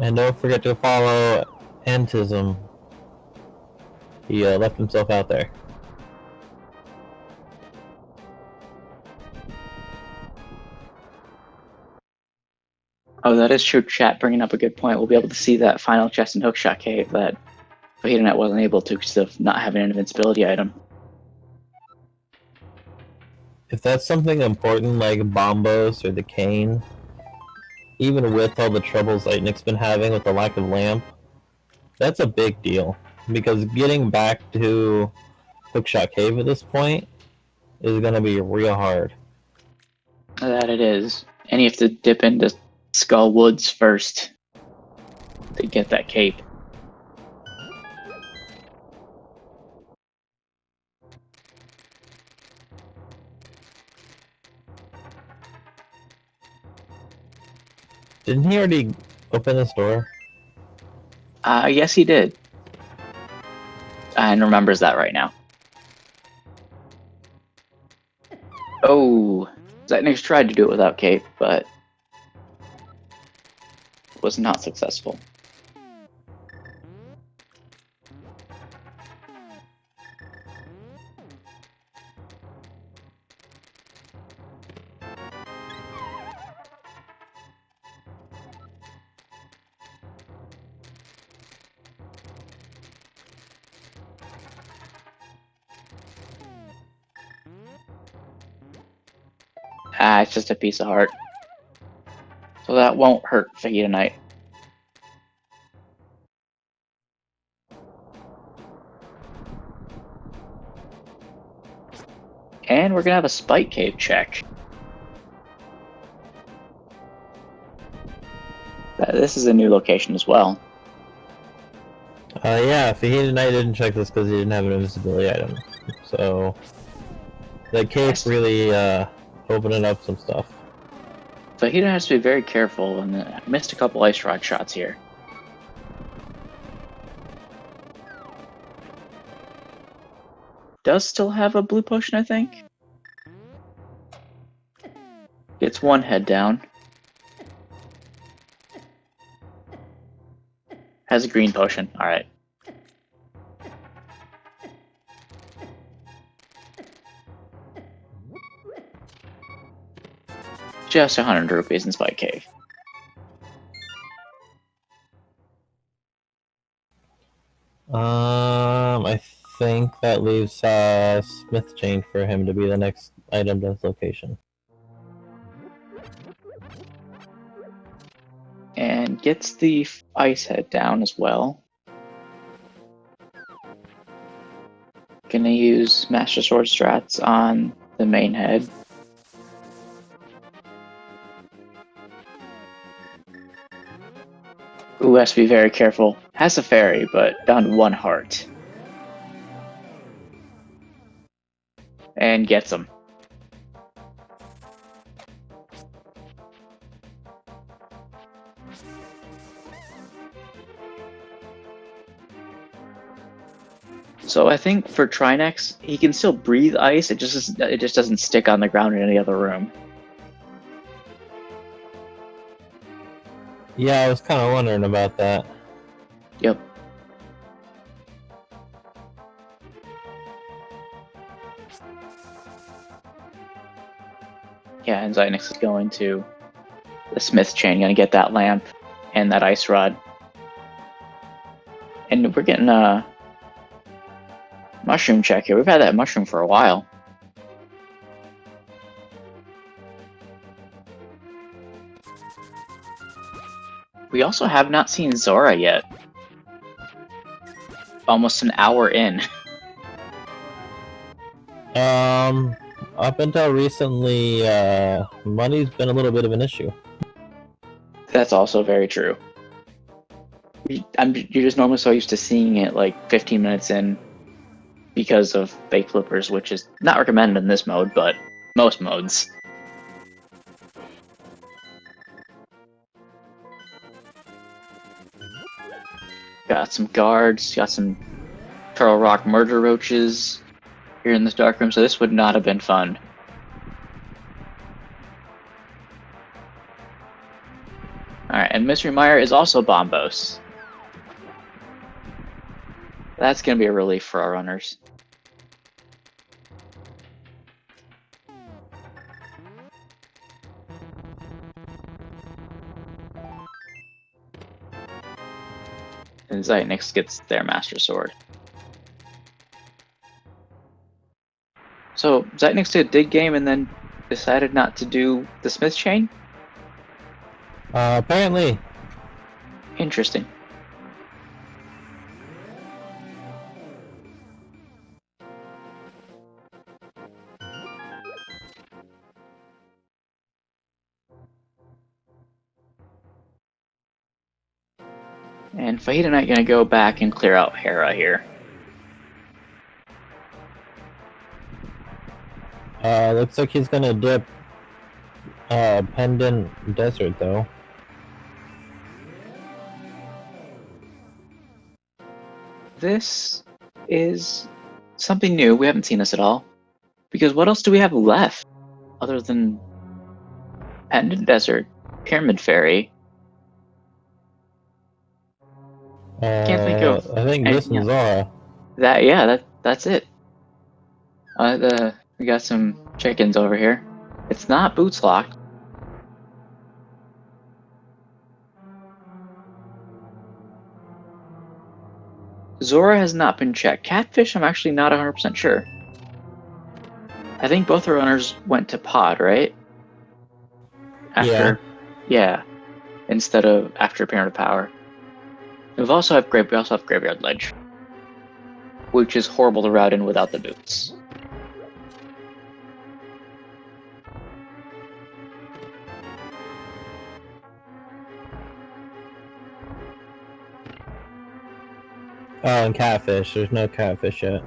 And don't forget to follow Antism. He left himself out there. Oh, that is true. Chat bringing up a good point. We'll be able to see that final chest and hookshot cave that FajitaKnight wasn't able to because of not having an invincibility item. If that's something important like Bombos or the Cane, even with all the troubles Zeitnix's been having with the lack of lamp, that's a big deal. Because getting back to Hookshot Cave at this point is going to be real hard. That it is. And you have to dip into Skull Woods first to get that cape. Didn't he already open this door? Yes, he did. And remembers that right now. Oh, Zeitnix tried to do it without cape, but was not successful. It's just a piece of heart. So that won't hurt FajitaKnight. And we're gonna have a Spike Cave check. This is a new location as well. Yeah, FajitaKnight didn't check this because he didn't have an invisibility item. So, the cave really opening up some stuff. FajitaKnight has to be very careful, and missed a couple Ice Rod shots here. Does still have a blue potion, I think. Gets one head down. Has a green potion. Alright. Just 100 rupees in Spike Cave. I think that leaves Smith Chain for him to be the next item to this location. And gets the ice head down as well. Gonna use Master Sword strats on the main head. Ooh, has to be very careful. Has a fairy, but down to one heart. And gets him. So I think for Trinex, he can still breathe ice. It just doesn't stick on the ground in any other room. Yeah, I was kind of wondering about that. Yep. Yeah, and Zeitnix is going to the Smith Chain, gonna get that lamp and that ice rod. And we're getting a mushroom check here. We've had that mushroom for a while. We also have not seen Zora yet. Almost an hour in. Up until recently, money's been a little bit of an issue. That's also very true. You're just normally so used to seeing it like 15 minutes in because of fake flippers, which is not recommended in this mode, but most modes. Got some guards, got some Turtle Rock murder roaches here in this dark room, so this would not have been fun. Alright, and Mystery Mire is also Bombos. That's gonna be a relief for our runners. And Zeitnix gets their Master Sword. So Zeitnix did a dig game and then decided not to do the Smith chain? Apparently. Interesting. And FajitaKnight gonna go back and clear out Hera here. Looks like he's gonna dip Pendant Desert though. This is something new. We haven't seen this at all. Because what else do we have left other than Pendant Desert, Pyramid Fairy? Can't think of. I think this and Zora. That's it. We got some chickens over here. It's not Boots locked. Zora has not been checked. Catfish, I'm actually not 100% sure. I think both our runners went to pod, right? Yeah. Instead of after Pyramid of Power. We also have Graveyard Ledge, which is horrible to route in without the boots. Oh, and Catfish. There's no Catfish yet.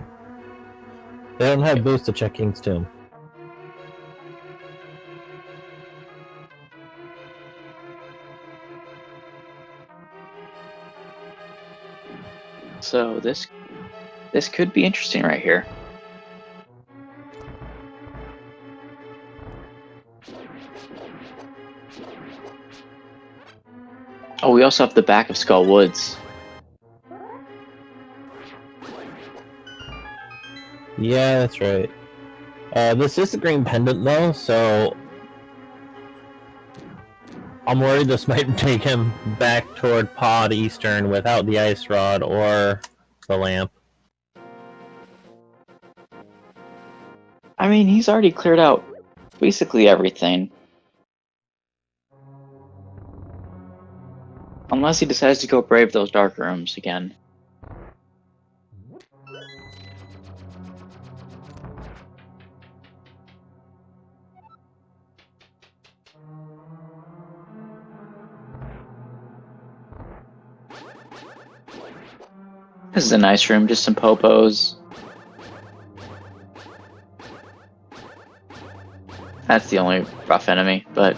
They don't have boots to check King's Tomb. So this could be interesting right here. Oh, we also have the back of Skull Woods. Yeah, that's right. This is a green pendant though, so I'm worried this might take him back toward Pod Eastern without the Ice Rod or the lamp. I mean, he's already cleared out basically everything. Unless he decides to go brave those dark rooms again. This is a nice room, just some popos. That's the only rough enemy, but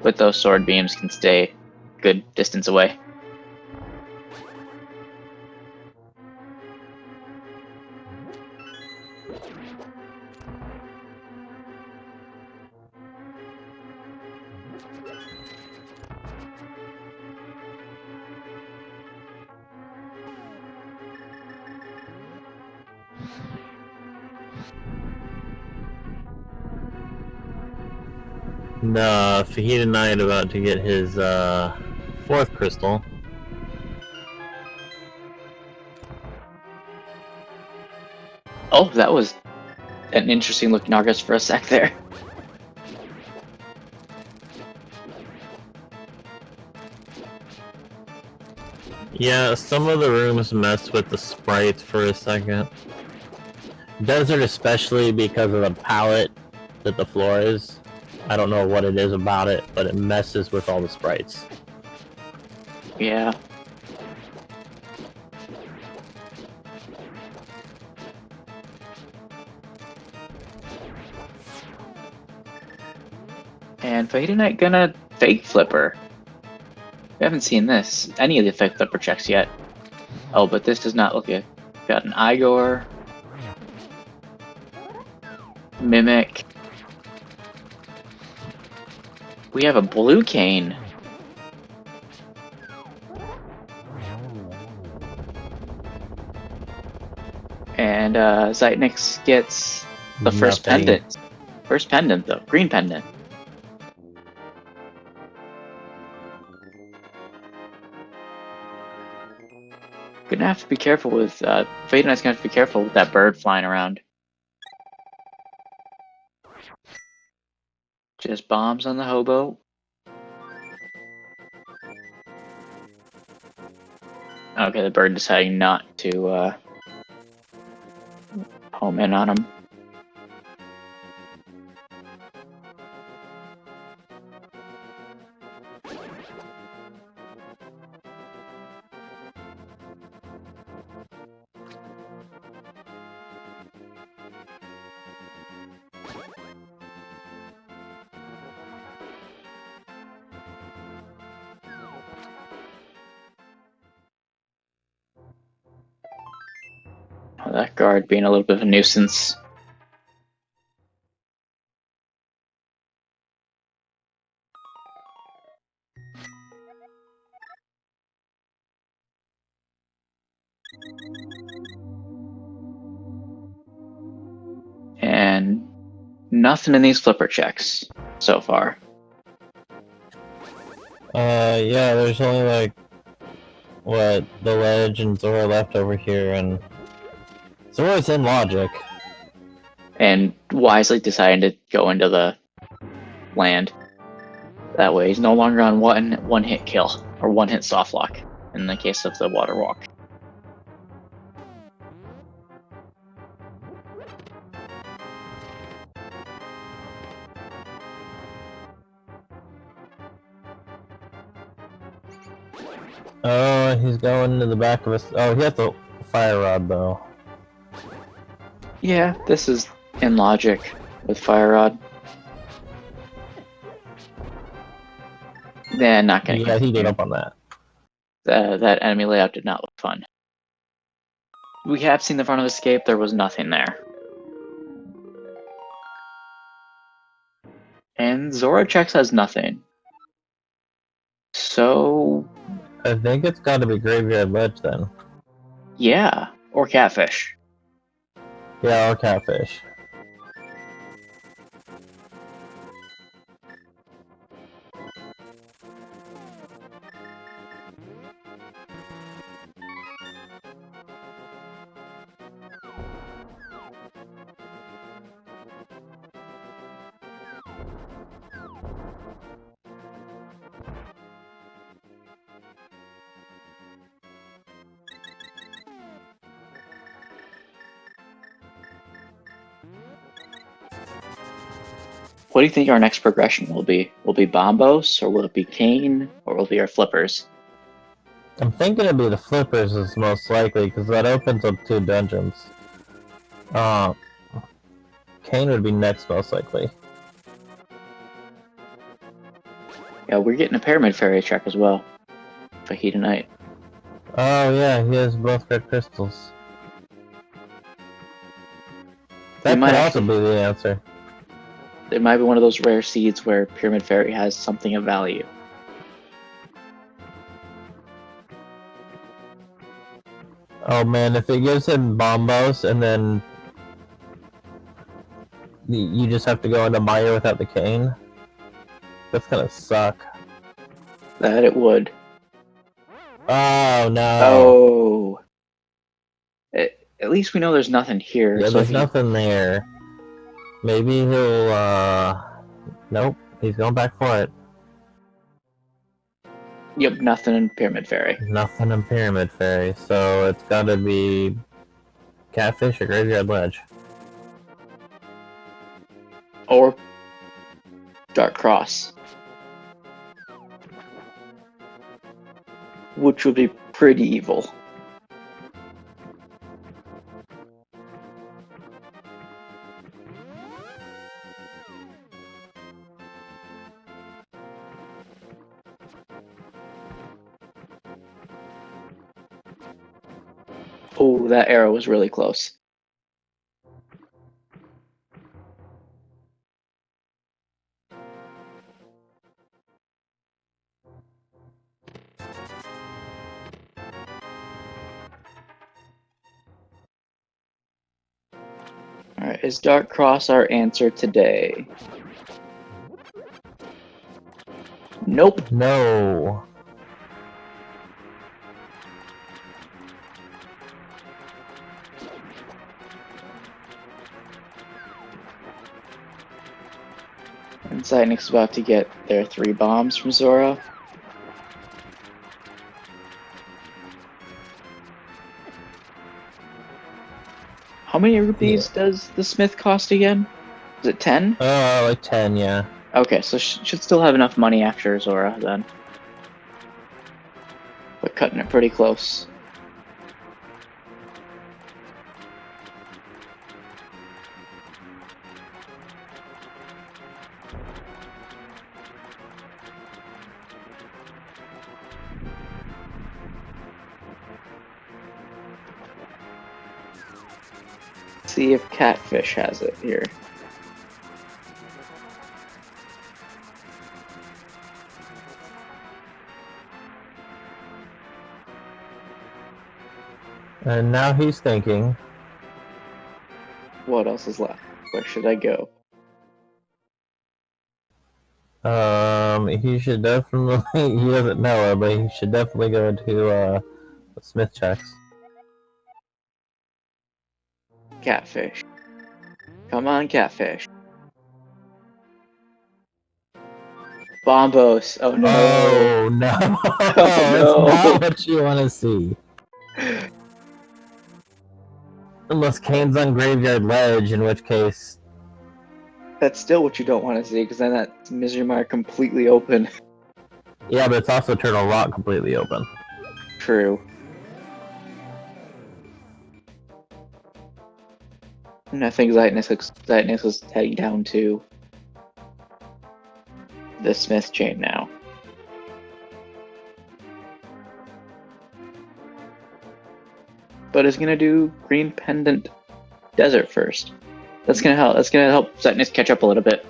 with those sword beams can stay a good distance away. The FajitaKnight about to get his fourth crystal. Oh, that was an interesting looking Argus for a sec there. Yeah, some of the rooms mess with the sprites for a second. Desert especially because of the palette that the floor is. I don't know what it is about it, but it messes with all the sprites. Yeah. And FajitaKnight gonna fake flipper. We haven't seen any of the fake flipper checks yet. Oh, but this does not look good. Got an Igor. Mimic. We have a blue cane. And Zeitnix gets the first Nothing. pendant. First pendant, though. Green pendant. Gonna have to be careful with FajitaKnight's gonna have to be careful with that bird flying around. Just bombs on the hobo. Okay, the bird deciding not to home in on him. Oh, that guard being a little bit of a nuisance. And nothing in these flipper checks so far. Yeah, there's only like, what, the ledge and Zora left over here, and Zora's in logic. And wisely deciding to go into the land. That way he's no longer on one hit kill, or one hit soft lock, in the case of the water walk. Oh, he's going to the back of us. Oh, he has the fire rod though. Yeah, this is in logic with Fire Rod. Nah, not gonna Yeah, continue. he gave up on that. That enemy layout did not look fun. We have seen the front of escape, there was nothing there. And Zora checks has nothing. So, I think it's got to be Graveyard Ledge then. yeah, or Catfish. Yeah, or Catfish. What do you think our next progression will be? Will it be Bombos, or will it be Kane, or will it be our Flippers? I'm thinking it'd be the Flippers is most likely, because that opens up 2 dungeons. Kane would be next most likely. Yeah, we're getting a Pyramid Fairy check as well. FajitaKnight. Oh yeah, he has both red crystals. They That might could also actually- be the answer. It might be one of those rare seeds where Pyramid Fairy has something of value. Oh man, if it gives him Bombos and then you just have to go into Maya without the cane, that's gonna suck. That it would. Oh no. Oh. At least we know there's nothing here. Yeah, So there's nothing there. Maybe he'll, nope, he's going back for it. Yep, nothing in Pyramid Fairy. Nothing in Pyramid Fairy, so it's gotta be Catfish or Graveyard Ledge. Or Dark Cross. Which would be pretty evil. Oh, that arrow was really close. Alright, is Dark Cross our answer today? Nope. No. And Zeitnix is about to get their 3 bombs from Zora. How many rupees does the smith cost again? Is it 10? Like 10, yeah. Okay, so should still have enough money after Zora then. But cutting it pretty close. See if Catfish has it here. And now he's thinking. What else is left? Where should I go? He should definitely, he doesn't know it, but he should definitely go to, the Smith checks. Catfish. Come on, Catfish. Bombos. Oh no. Oh no! Oh, no. It's not what you want to see. Unless Kane's on Graveyard Ledge, in which case... That's still what you don't want to see, because then that's Misery Mire completely open. Yeah, but it's also Turtle Rock completely open. True. And I think Zeitnix is heading down to the Smith chain now. But it's gonna do Green Pendant Desert first. That's gonna help. That's gonna help Zeitnix catch up a little bit.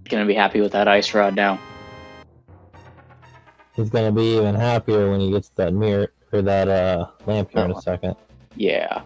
Gonna be happy with that ice rod now. He's gonna be even happier when he gets that mirror, or that, lamp here in a second. Yeah.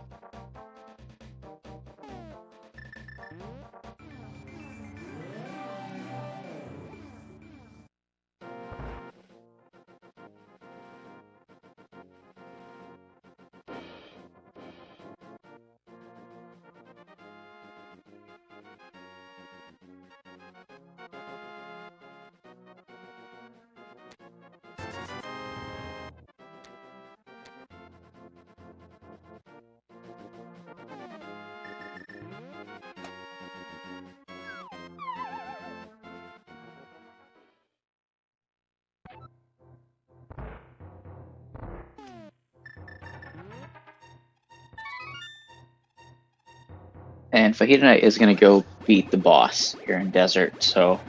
And FajitaKnight is gonna go beat the boss here in Desert, so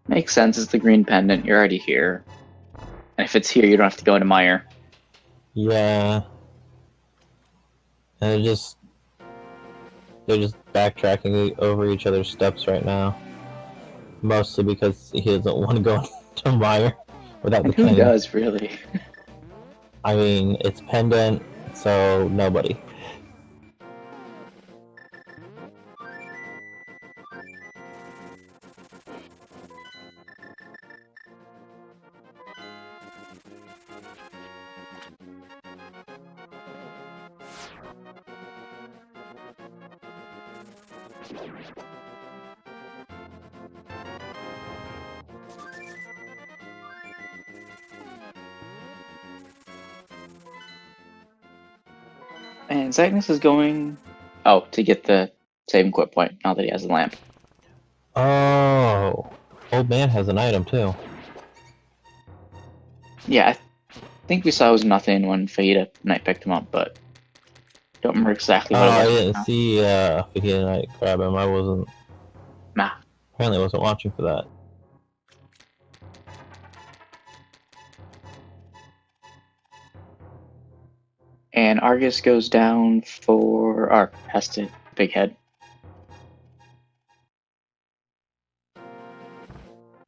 Makes sense. It's the green pendant. You're already here. And if it's here, you don't have to go into Mire. Yeah. And they're just backtracking over each other's steps right now. Mostly because he doesn't want to go to Mire without And the who king. does, really? I mean, it's pendant, so nobody. And Zeitnix is going... Oh, to get the save and quit point, now that he has the lamp. Oh, old man has an item too. Yeah, I think we saw it was nothing when FajitaKnight picked him up, but don't remember exactly what Oh, I it was. didn't see FajitaKnight grab him. I wasn't. Nah. Apparently, wasn't watching for that. And Argus goes down for... Or has to big head.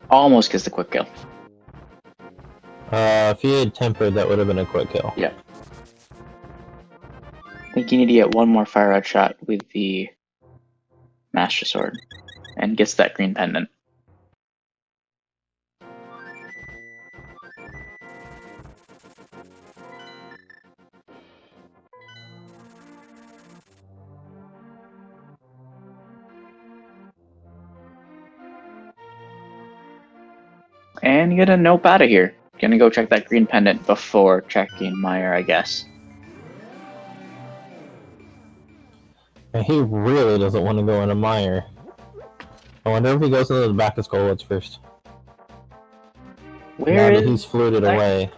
Almost gets the quick kill. If he had tempered, that would have been a quick kill. Yeah. I think you need to get one more fire out shot with the Master Sword. And gets that green pendant. And you get a nope out of here. Gonna go check that green pendant before checking Mire, I guess. And he really doesn't want to go into Mire. I wonder if he goes into the back of Skullwoods first. Where now is that he's floated away.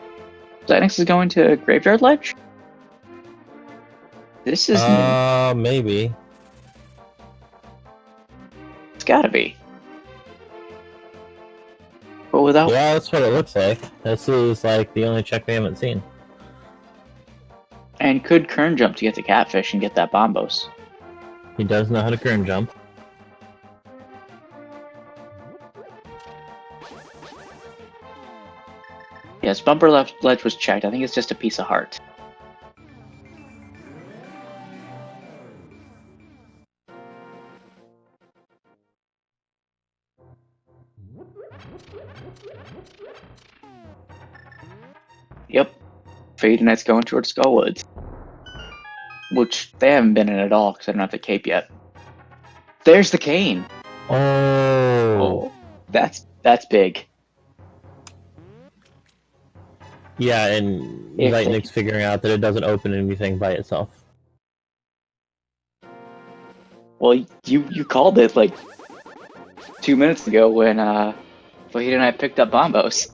Zeitnix is going to Graveyard Ledge? This is new. Maybe. It's gotta be. But without... Yeah, that's what it looks like. This is like the only check we haven't seen. And could Kern jump to get the catfish and get that Bombos. He does know how to current jump. Yes, bumper left ledge was checked. I think it's just a piece of heart. Yep. FajitaKnight's going towards Skullwoods. Which they haven't been in at all because they don't have the cape yet. There's the cane! Oh. That's big. Yeah, and If Zeitnix figuring out that it doesn't open anything by itself. Well, you called it like 2 minutes ago when FajitaKnight picked up Bombos.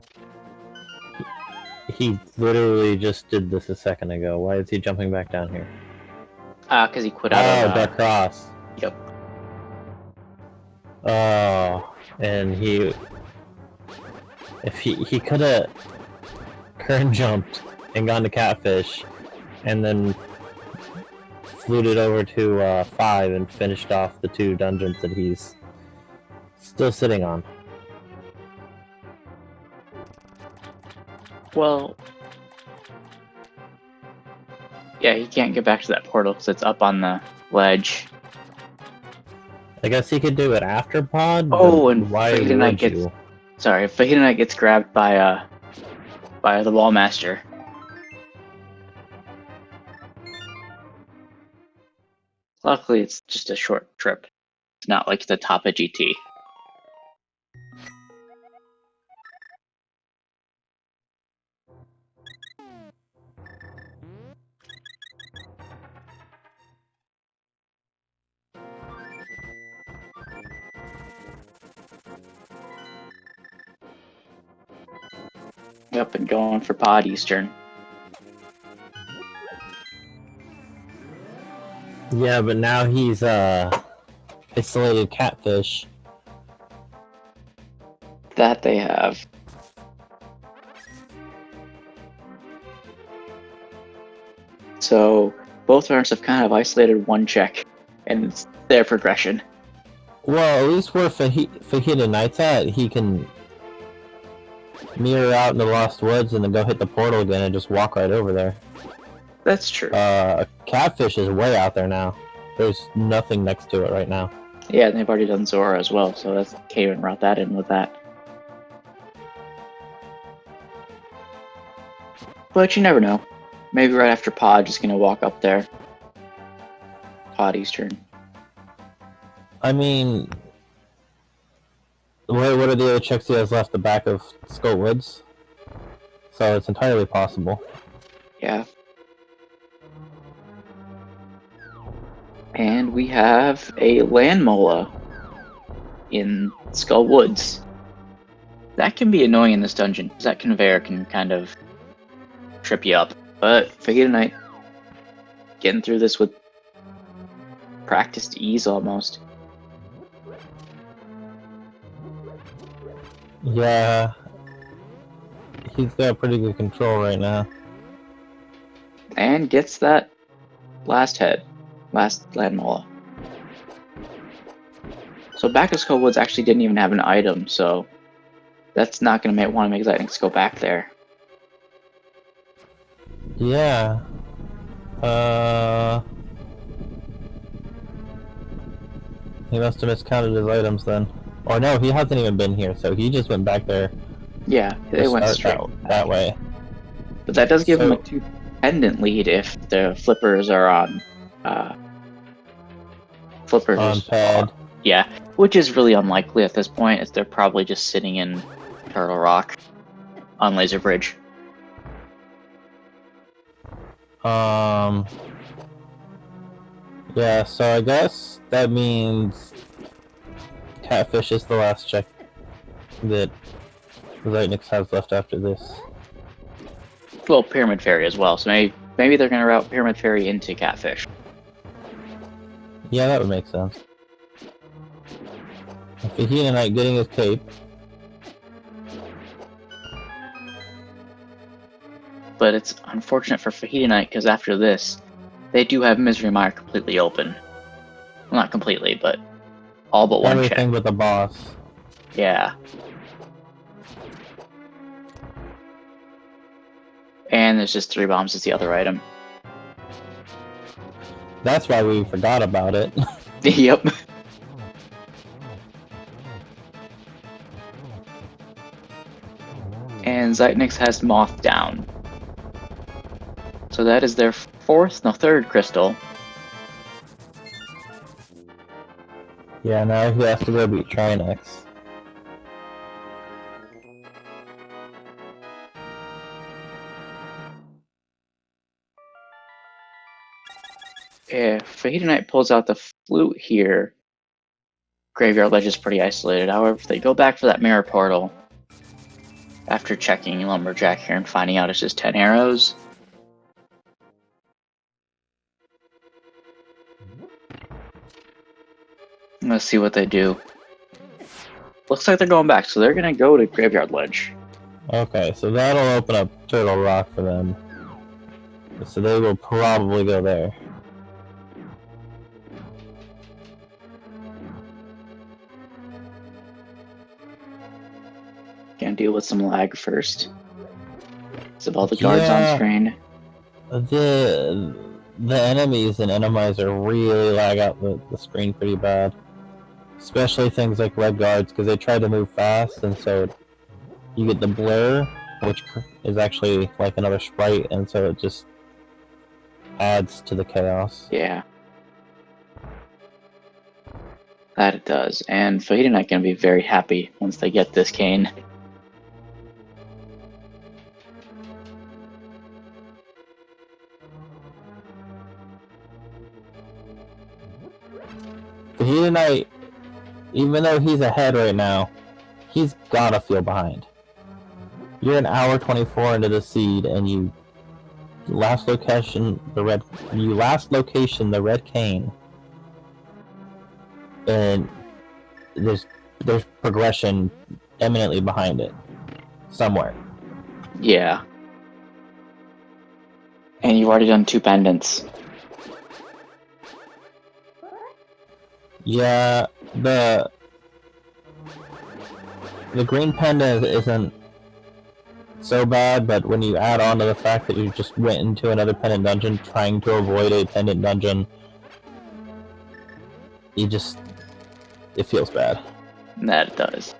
He literally just did this a second ago. Why is he jumping back down here? Because he quit out of... Dark Cross. Yep. Oh, and if he could have current jumped and gone to Catfish, and then fluted over to 5 and finished off the 2 dungeons that he's still sitting on. Well... Yeah, he can't get back to that portal because it's up on the ledge. I guess he could do it after pod. Oh, and why FajitaKnight would gets... you? Sorry, FajitaKnight gets grabbed by the Wallmaster. Luckily, it's just a short trip. It's not like the top of GT. Yep, and going for Pod Eastern. Yeah, but now he's isolated Catfish. That they have. So both runners have kind of isolated one check, and it's their progression. Well, at least where FajitaKnight's at, he can mirror out in the Lost Woods and then go hit the portal again and just walk right over there. That's true. Catfish is way out there now. There's nothing next to it right now. Yeah, and they've already done Zora as well, so that's can't even route that in with that. But you never know. Maybe right after Pod, just gonna walk up there. Pod Eastern. I mean, what are the other checks he has left? The back of Skull Woods? So it's entirely possible. Yeah. And we have a land mola in Skull Woods. That can be annoying in this dungeon, because that conveyor can kind of trip you up. But FajitaKnight getting through this with practiced ease almost. Yeah. He's got pretty good control right now. And gets that last head. Last land mola. So back of Skull Woods actually didn't even have an item, so that's not going to want to make Zeitnix go back there. Yeah. He must have miscounted his items then. Or no, he hasn't even been here, so he just went back there. Yeah, they went straight that way. But that does give him a 2 pendant lead if the flippers are on flippers on pad. Yeah, which is really unlikely at this point, as they're probably just sitting in Turtle Rock on Laser Bridge. Yeah, so I guess that means Catfish is the last check that Zeitnix has left after this. Well, Pyramid Fairy as well, so maybe they're gonna route Pyramid Fairy into Catfish. Yeah, that would make sense. FajitaKnight getting his cape. But it's unfortunate for FajitaKnight, because after this, they do have Misery Mire completely open. Well, not completely, but all but one check. Everything but the boss. Yeah. And there's just 3 bombs as the other item. That's why we forgot about it. Yep. And Zeitnix has Moth down. So that is their third crystal. Yeah, now he has to go beat Trinex. If FajitaKnight pulls out the flute here, Graveyard Ledge is pretty isolated. However, if they go back for that mirror portal, after checking Lumberjack here and finding out it's just 10 arrows, let's see what they do. Looks like they're going back, so they're gonna go to Graveyard Ledge. Okay, so that'll open up Turtle Rock for them. So they will probably go there. Gonna deal with some lag first. So all the guards on screen. The enemies in Randomizer really lag out the screen pretty bad. Especially things like red guards, because they try to move fast, and so you get the blur, which is actually like another sprite, and so it just adds to the chaos. Yeah. That it does. And FajitaKnight gonna be very happy once they get this cane. FajitaKnight, even though he's ahead right now, he's gotta feel behind. You're an hour 24 into the seed, and you last location the red cane, and there's progression imminently behind it. Somewhere. Yeah. And you've already done 2 pendants. Yeah, the green pendant isn't so bad, but when you add on to the fact that you just went into another pendant dungeon trying to avoid a pendant dungeon, it feels bad. That it does.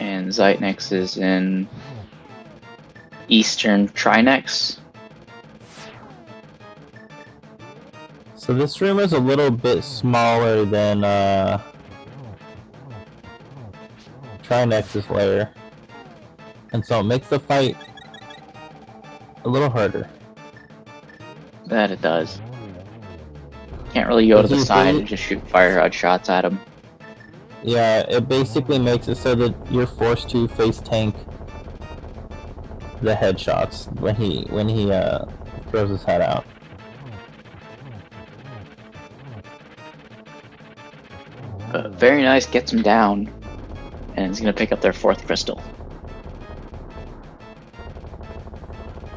And Zeitnix is in Eastern Trinex. So this room is a little bit smaller than Trinex's lair, and so it makes the fight a little harder. That it does. Can't really go to the side and just shoot fire rod shots at him. Yeah, it basically makes it so that you're forced to face tank the headshots when he throws his head out. But very nice, gets him down, and he's gonna pick up their 4th crystal.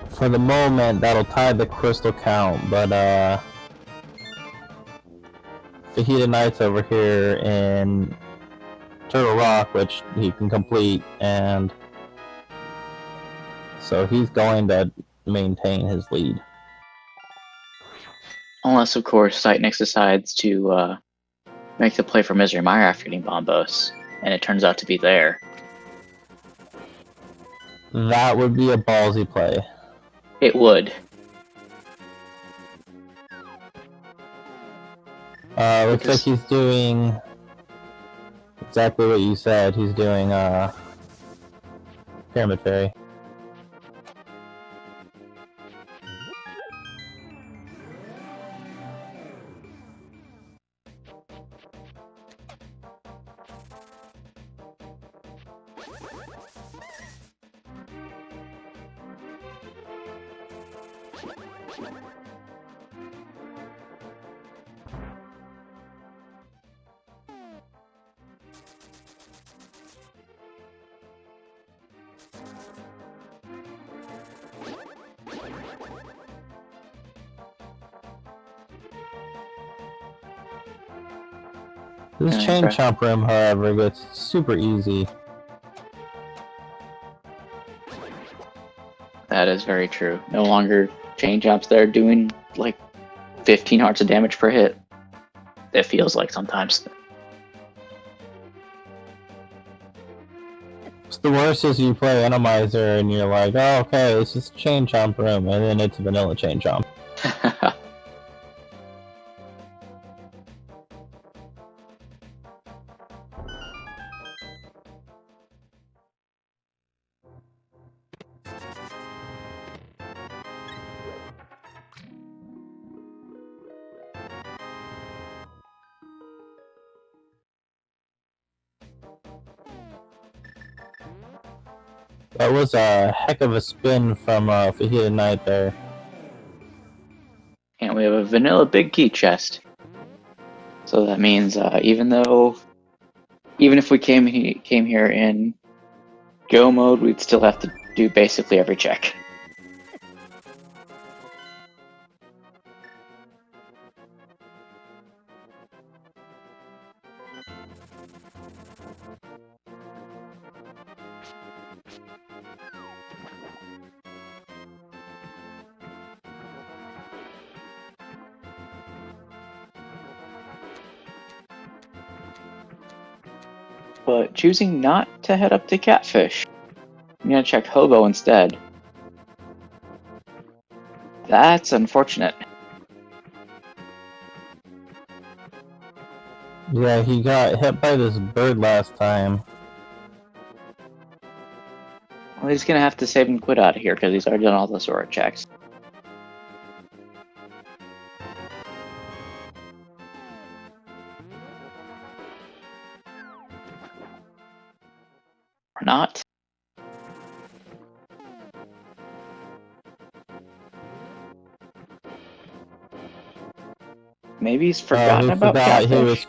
For the moment, that'll tie the crystal count, but FajitaKnight's over here in Turtle Rock, which he can complete, and so he's going to maintain his lead. Unless, of course, Zeitnix decides to make the play for Misery Mire after getting Bombos, and it turns out to be there. That would be a ballsy play. It would. Looks like he's doing exactly what you said. He's doing Pyramid Fairy. This chain chomp room, however, gets super easy. That is very true. No longer chain jumps there doing like 15 hearts of damage per hit. It feels like sometimes. The worst is you play Randomizer and you're like, oh, okay, it's just chain chomp room, and then it's vanilla chain chomp. That was a heck of a spin from FajitaKnight there. And we have a vanilla big key chest. So that means even if we came here in go mode, we'd still have to do basically every check. But choosing not to head up to Catfish. I'm gonna check Hobo instead. That's unfortunate. Yeah, he got hit by this bird last time. Well, he's gonna have to save and quit out of here because he's already done all the Sora checks. Or not. Maybe he's forgotten about Catfish.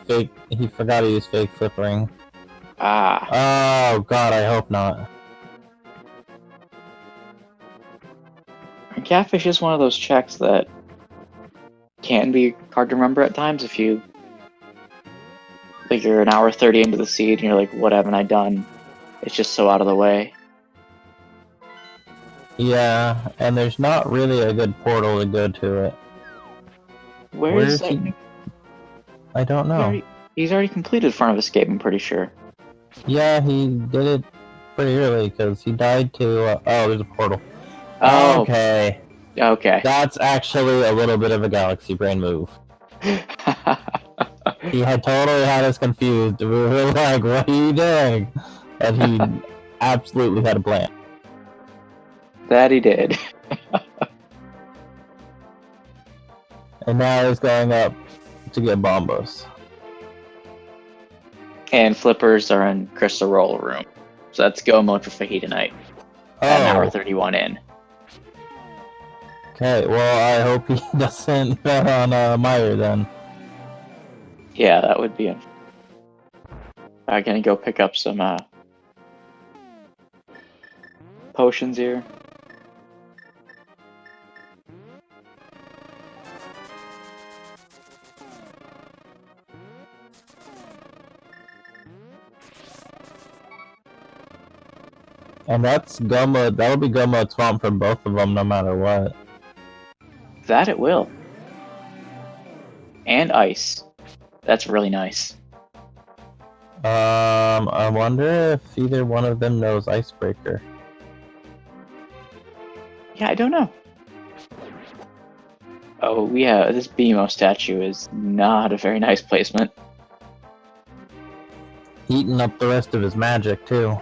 He forgot he was fake flippering. Ah. Oh god, I hope not. Catfish is one of those checks that can be hard to remember at times if you... Like, you're an hour 30 into the seed and you're like, what haven't I done? It's just so out of the way. Yeah, and there's not really a good portal to go to it. Where's he? I don't know. He's already completed Front of Escape, I'm pretty sure. Yeah, he did it pretty early because he died to. Oh, there's a portal. Oh. Okay. Okay. That's actually a little bit of a galaxy brain move. He had totally had us confused. We were like, what are you doing? And he absolutely had a plan. That he did. And now he's going up to get bombos. And flippers are in Crystal Roller Room. So that's go mode for FajitaKnight. At an hour 31 in. Okay, well, I hope he doesn't bet on Meyer then. Yeah, that would be... I'm gonna go pick up some potions here. And that's Goma. That'll be Goma Swamp for both of them, no matter what. That it will. And ice. That's really nice. I wonder if either one of them knows Icebreaker. Yeah, I don't know. Oh, yeah, this BMO statue is not a very nice placement. Eating up the rest of his magic, too.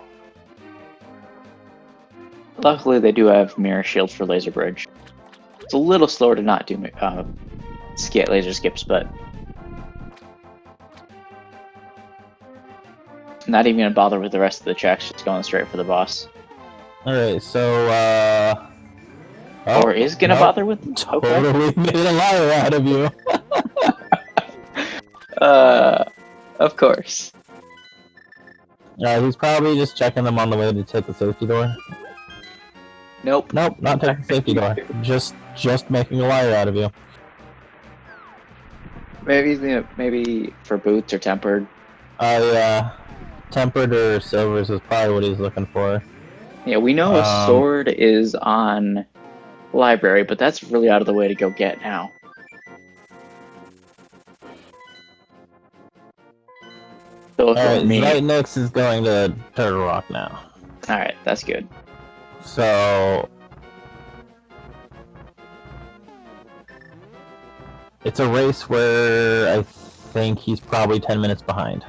Luckily, they do have mirror shields for Laser Bridge. It's a little slower to not do laser skips, but... Not even gonna bother with the rest of the checks, just going straight for the boss. Alright, so, or is gonna bother with them? Totally made a liar out of you. Of course. He's probably just checking them on the way to take the safety door. Nope. Nope, not taking the safety door. Just making a liar out of you. Maybe for boots or tempered. Yeah. Tempered or silvers is probably what he's looking for. Yeah, we know a sword is on library, but that's really out of the way to go get now. Alright, Zeitnix is going to Turtle Rock now. Alright, that's good. So... It's a race where I think he's probably 10 minutes behind.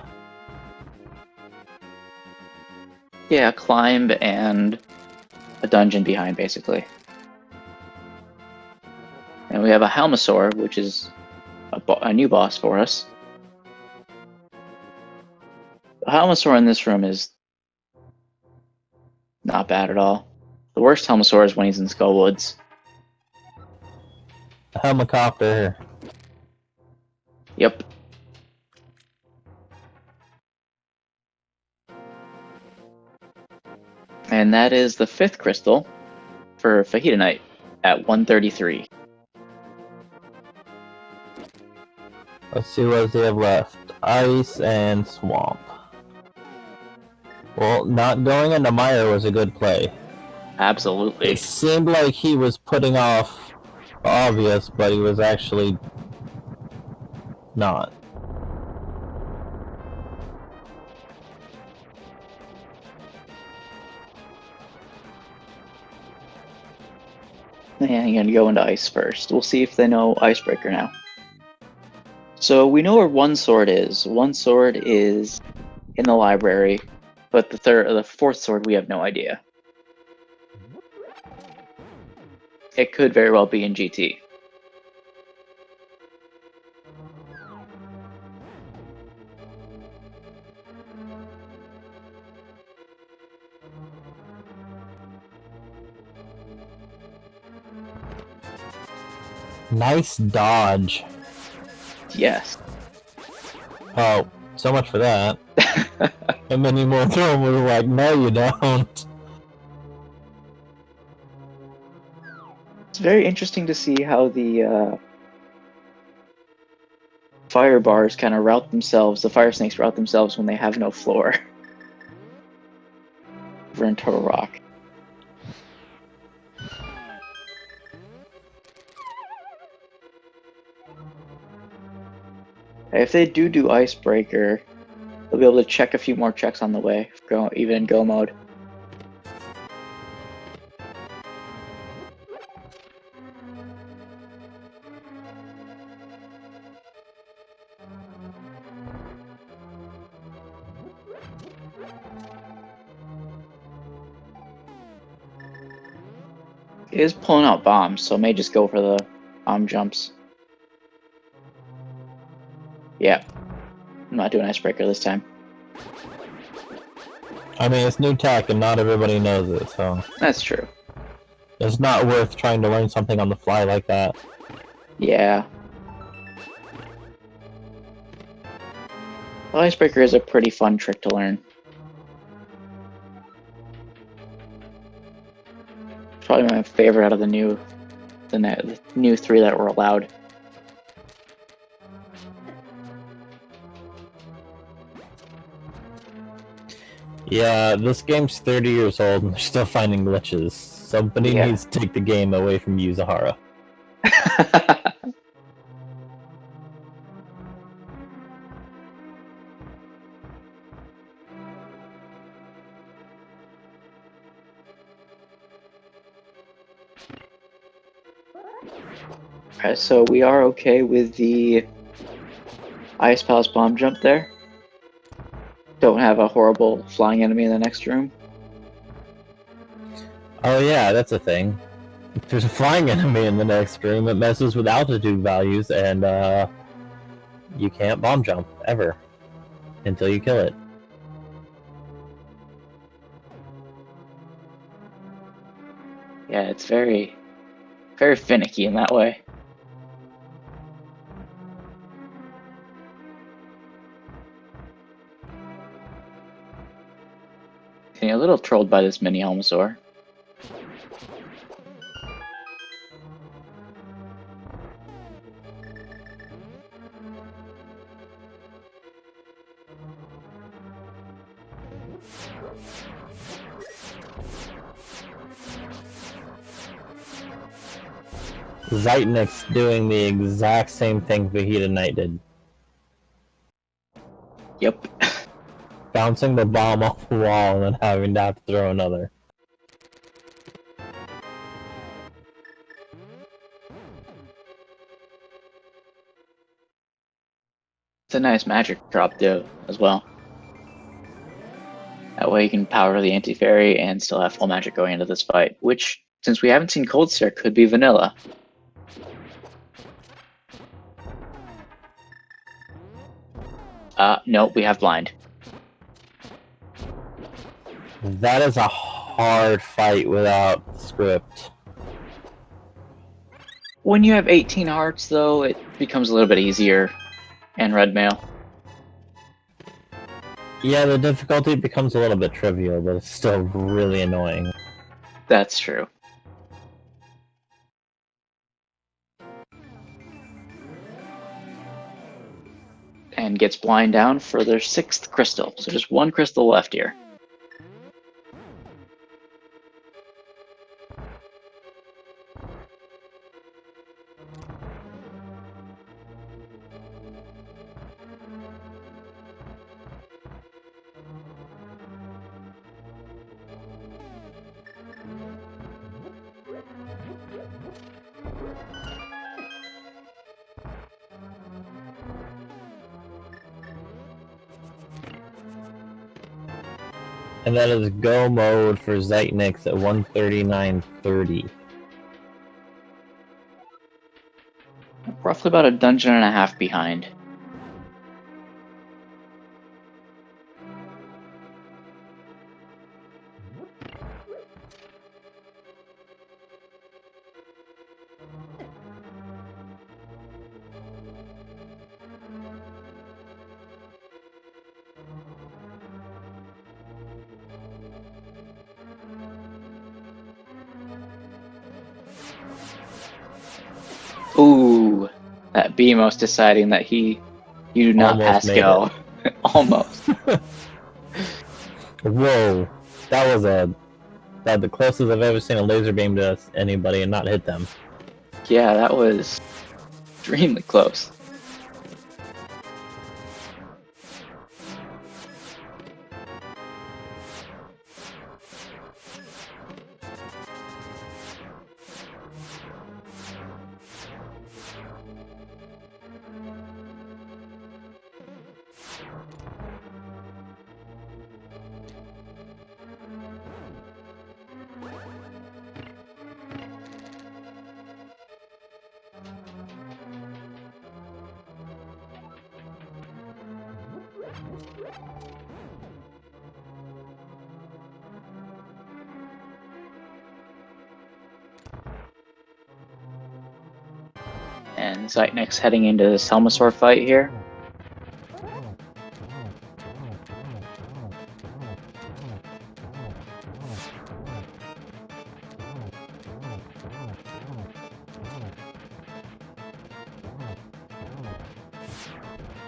Yeah, climb and a dungeon behind, basically. And we have a Helmosaur, which is a new boss for us. The Helmosaur in this room is not bad at all. The worst Helmosaur is when he's in Skullwoods. Helmicopter. Yep. And that is the 5th crystal for FajitaKnight at 133. Let's see what they have left. Ice and Swamp. Well, not going into Meyer was a good play. Absolutely. It seemed like he was putting off obvious, but he was actually not. And I'm gonna go into ice first. We'll see if they know Icebreaker now. So we know where one sword is. One sword is in the library, but the 4th sword we have no idea. it could very well be in GT. Nice dodge. Yes. Oh, so much for that. And then you more throw him, we were like, no you don't. It's very interesting to see how the fire bars kind of route themselves, the fire snakes route themselves when they have no floor. Over in Turtle Rock. If they do Icebreaker, they'll be able to check a few more checks on the way, even in Go mode. It is pulling out bombs, so it may just go for the bomb jumps. Yeah. I'm not doing Icebreaker this time. I mean, it's new tech and not everybody knows it, so... That's true. It's not worth trying to learn something on the fly like that. Yeah. Well, Icebreaker is a pretty fun trick to learn. Probably my favorite out of the new 3 that were allowed. Yeah, this game's 30 years old and they're still finding glitches. Somebody needs to take the game away from Yuzahara. Okay, so we are okay with the Ice Palace bomb jump there. Don't have a horrible flying enemy in the next room. Oh yeah, that's a thing. If there's a flying enemy in the next room, it messes with altitude values, and you can't bomb jump, ever. Until you kill it. Yeah, it's very, very finicky in that way. Getting a little trolled by this mini Helmosaur. Zeitnix doing the exact same thing FajitaKnight did. Yep. Bouncing the bomb off the wall and then having to have to throw another. It's a nice magic drop though, as well. That way you can power the anti-fairy and still have full magic going into this fight, which, since we haven't seen Cold Stare, could be vanilla. No, we have blind. That is a hard fight without script. When you have 18 hearts, though, it becomes a little bit easier. And red mail. Yeah, the difficulty becomes a little bit trivial, but it's still really annoying. That's true. And gets blind down for their 6th crystal. So just 1 crystal left here. And that is go mode for Zeitnix at 139.30. roughly about a dungeon and a half behind. Ooh, that BMOS deciding that you do not Almost pass made go. Almost. Whoa, that was the closest I've ever seen a laser beam to anybody and not hit them. Yeah, that was extremely close. And Zeitnix heading into this Helmasaur fight here.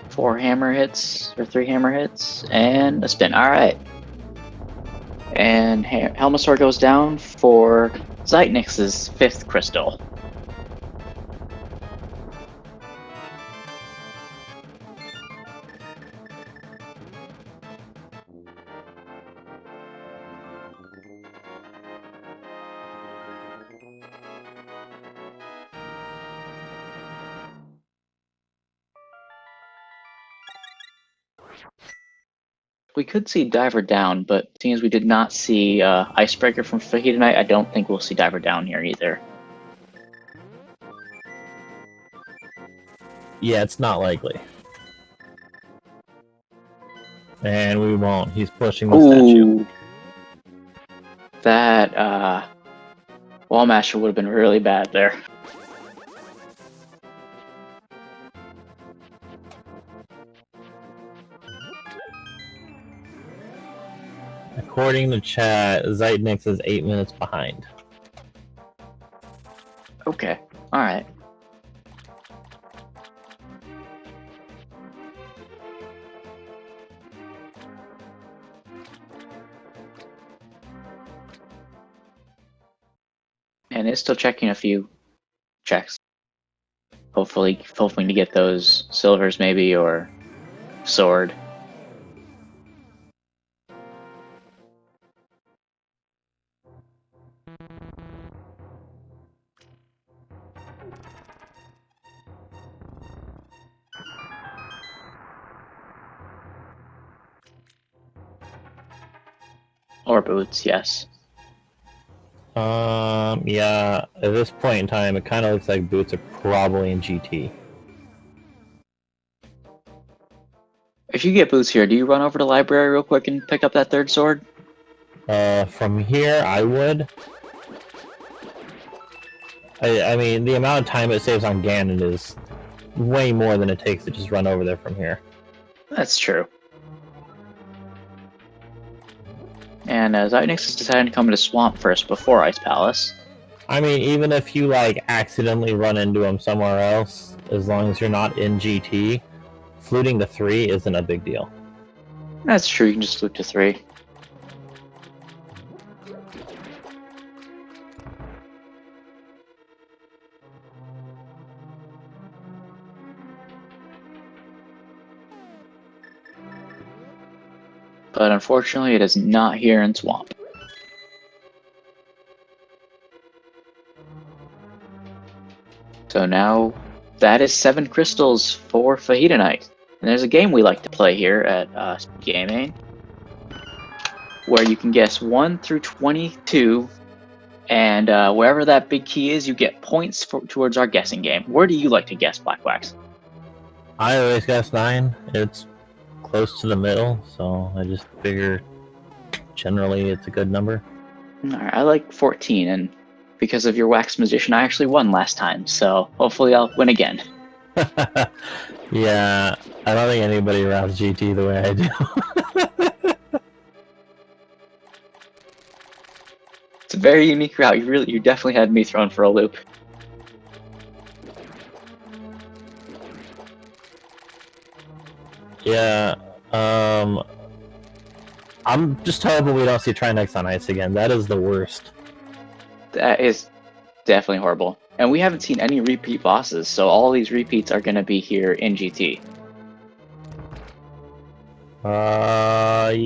Four hammer hits, or three hammer hits, and a spin. Alright. And Helmasaur goes down for Zeitnix's 5th crystal. We could see Diver down, but seeing as we did not see Icebreaker from FajitaKnight, I don't think we'll see Diver down here either. Yeah, it's not likely. And we won't. He's pushing the statue. That Wall Masher would have been really bad there. According to chat, Zeitnix is 8 minutes behind. Okay, alright. And it's still checking a few checks. Hopefully hoping to get those silvers maybe, or sword. Or boots, yes. Yeah, at this point in time, it kind of looks like boots are probably in GT. If you get boots here, do you run over to the library real quick and pick up that 3rd sword? From here, I would. I mean, the amount of time it saves on Ganon is way more than it takes to just run over there from here. That's true. And Zeitnix is deciding to come into Swamp first before Ice Palace. I mean, even if you, like, accidentally run into him somewhere else, as long as you're not in GT, fluting to 3 isn't a big deal. That's true, you can just loop to 3. But unfortunately, it is not here in Swamp. So now, that is 7 crystals for FajitaKnight. And there's a game we like to play here at Gaming, where you can guess 1 through 22 And wherever that big key is, you get points towards our guessing game. Where do you like to guess, Black Wax? I always guess 9. It's close to the middle, so I just figure generally it's a good number. Alright, I like 14, and because of your Wax Magician, I actually won last time, so hopefully I'll win again. Yeah, I don't think anybody routes GT the way I do. It's a very unique route. You definitely had me thrown for a loop. Yeah, I'm just hoping we don't see Trinex on ice again. That is the worst. That is definitely horrible. And we haven't seen any repeat bosses, so all these repeats are going to be here in GT.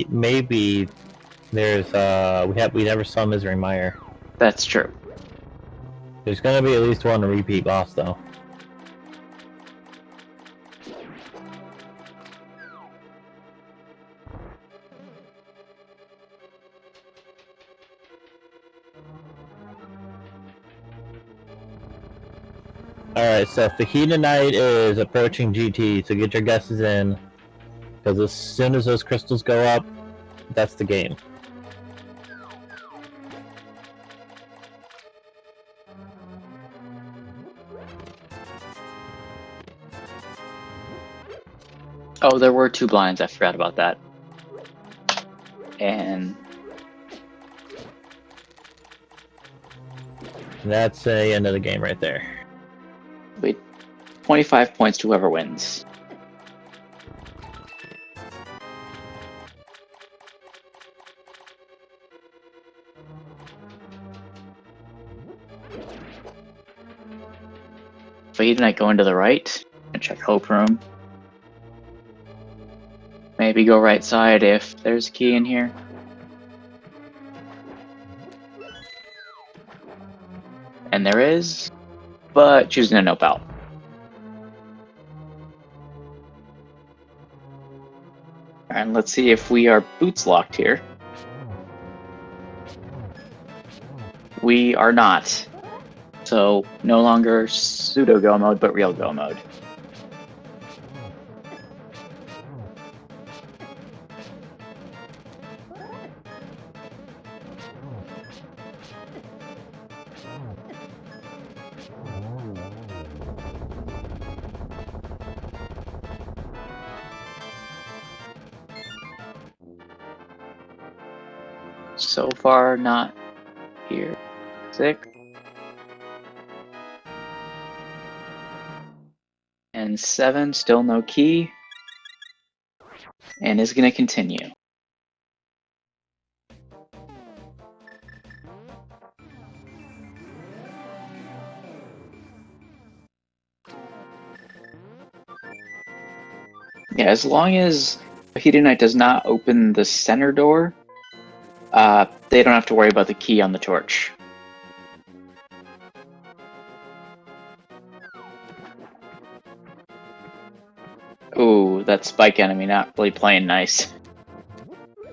Maybe there's we never saw Misery Mire. That's true. There's gonna be at least one repeat boss though. Alright, so FajitaKnight is approaching GT, so get your guesses in. Because as soon as those crystals go up, that's the game. Oh, there were 2 blinds. I forgot about that. And that's the end of the game right there. wait, 25 points to whoever wins. FajitaKnight going to the right and check Hope Room. Maybe go right side if there's a key in here. And there is, but choosing a nope out. And let's see if we are boots locked here. We are not. So no longer pseudo go mode, but real go mode. So far, not here. 6. And 7, still no key. And is going to continue. Yeah, as long as FajitaKnight does not open the center door, they don't have to worry about the key on the torch. Ooh, that spike enemy not really playing nice.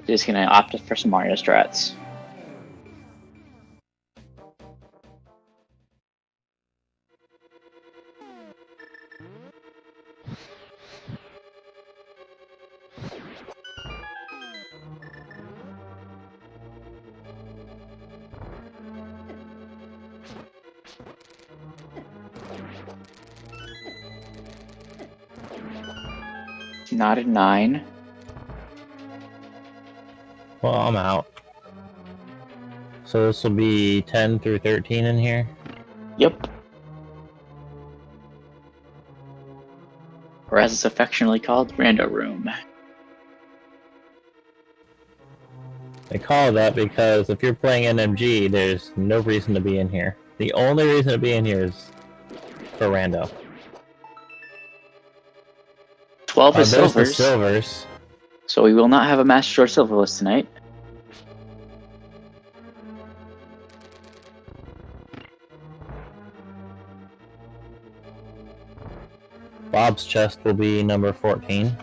Just gonna opt for some Mario strats. Not a 9. Well, I'm out. So this will be 10 through 13 in here? Yep. Or as it's affectionately called, Rando Room. They call it that because if you're playing NMG, there's no reason to be in here. The only reason to be in here is for rando. 12 is There's the silvers. silvers. So we will not have a Master Sword Silver list tonight. Bob's chest will be number 14.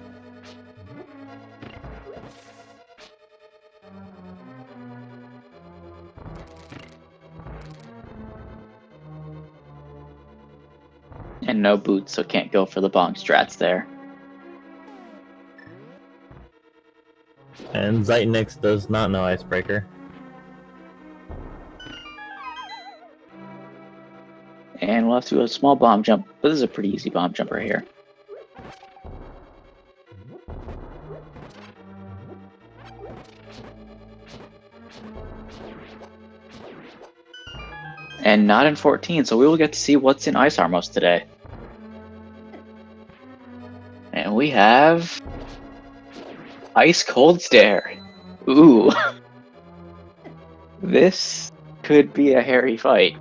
no boots, so can't go for the bonk strats there. And Zeitnix does not know Icebreaker. And we'll have to do a small bomb jump, but this is a pretty easy bomb jump right here. And not in 14, so we will get to see what's in Ice Armos today. And we have... Ice Cold Stare. Ooh. This could be a hairy fight.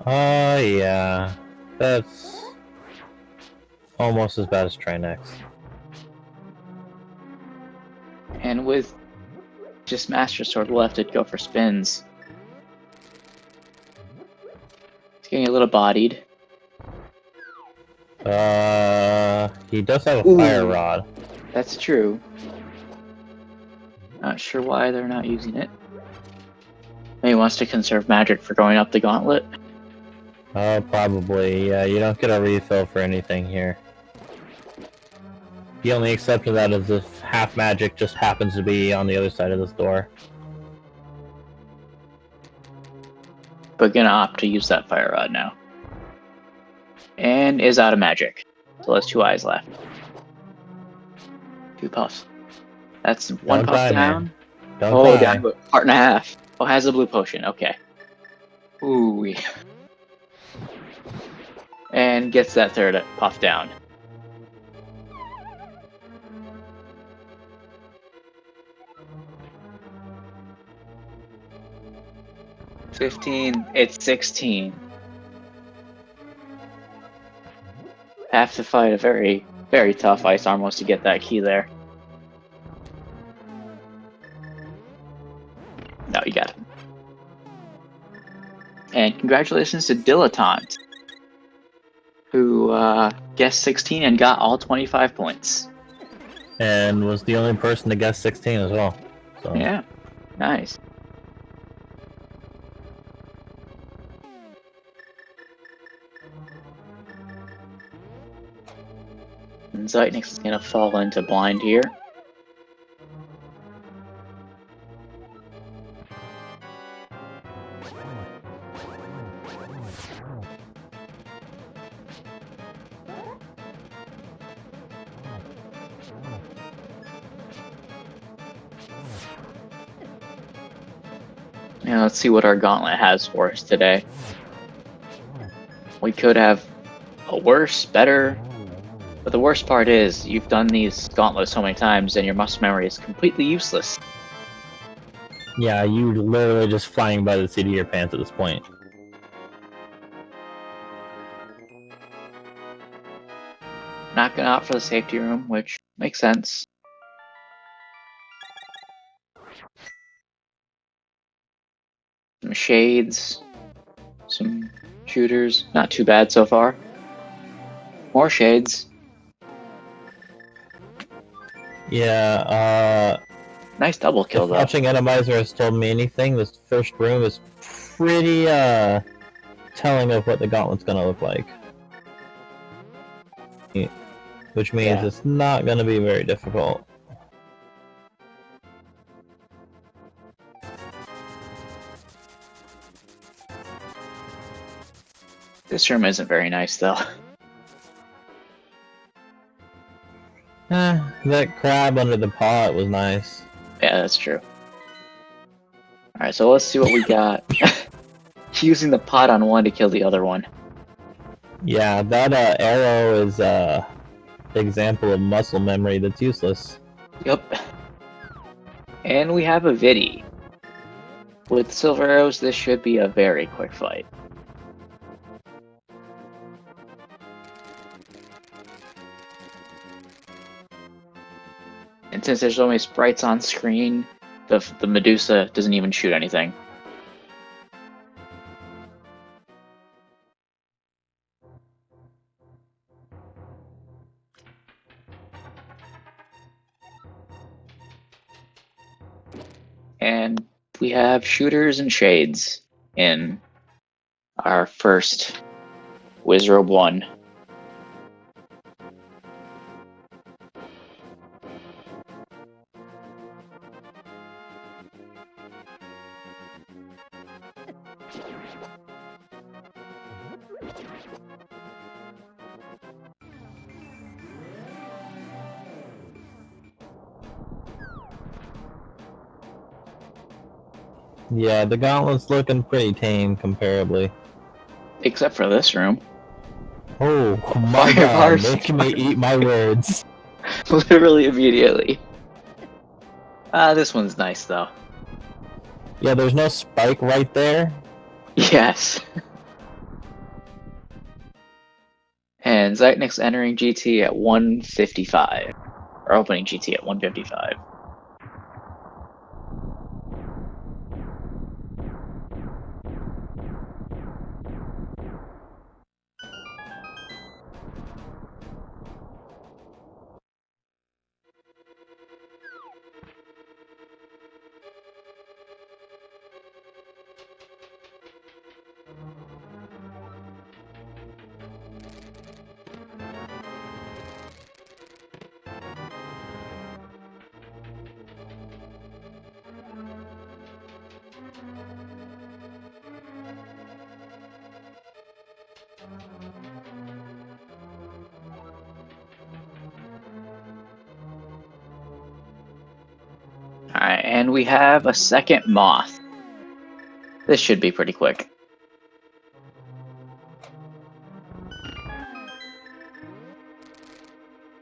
Yeah. That's almost as bad as Trinex. And with just Master Sword left, it'd go for spins. He's getting a little bodied. He does have a fire rod. That's true. Not sure why they're not using it. Maybe he wants to conserve magic for going up the gauntlet. Probably. Yeah, you don't get a refill for anything here. The only exception to that is if half magic just happens to be on the other side of this door. But gonna opt to use that fire rod now. And is out of magic. So has 2 eyes left. 2 puffs. That's 1 puff down. Don't die. Down to a heart and a half. Oh, has a blue potion. Okay. Ooh. And gets that 3rd puff down. It's 16. Have to fight a very, very tough Ice Armos to get that key there. No, you got it. And congratulations to Dilettante, who guessed 16 and got all 25 points. And was the only person to guess 16 as well. So. Yeah, nice. And Zeitnix is going to fall into blind here. Now let's see what our gauntlet has for us today. We could have a worse, better, but the worst part is you've done these gauntlets so many times and your muscle memory is completely useless. Yeah, you literally just flying by the seat of your pants at this point. Not gonna opt for the safety room, which makes sense. Some shades, some shooters, not too bad so far. More shades. Yeah, Nice double kill if though. watching Randomizer has told me anything, this first room is pretty, telling of what the gauntlet's gonna look like. Which means it's not gonna be very difficult. This room isn't very nice though. That crab under the pot was nice. Yeah, that's true. Alright, so let's see what we got. Using the pot on one to kill the other one. Yeah, that arrow is example of muscle memory that's useless. Yep. And we have a Vidi. With silver arrows, this should be a very quick fight. And since there's only sprites on screen, the Medusa doesn't even shoot anything. And we have shooters and shades in our first Wizrobe 1. Yeah, the gauntlet's looking pretty tame comparably. Except for this room. Oh my Fire god, bars. make me eat my words. Literally immediately. This one's nice though. Yeah, there's no spike right there. Yes. And Zeitnix entering GT at 155. Or opening GT at 155. Alright, and we have a second moth. This should be pretty quick.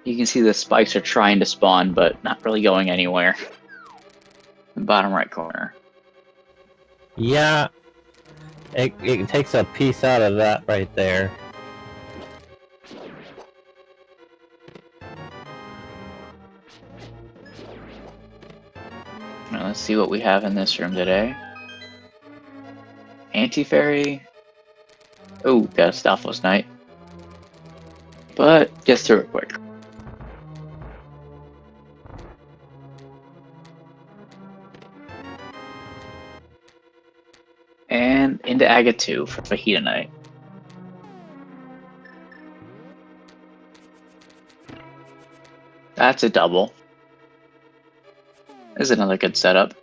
You can see the spikes are trying to spawn, but not really going anywhere. The bottom right corner. Yeah, it takes a piece out of that right there. Now let's see what we have in this room today. Anti-fairy. Oh, got a Stalfos Knight. But gets through it quick. And into Agate 2 for FajitaKnight. That's a double. This is another good setup.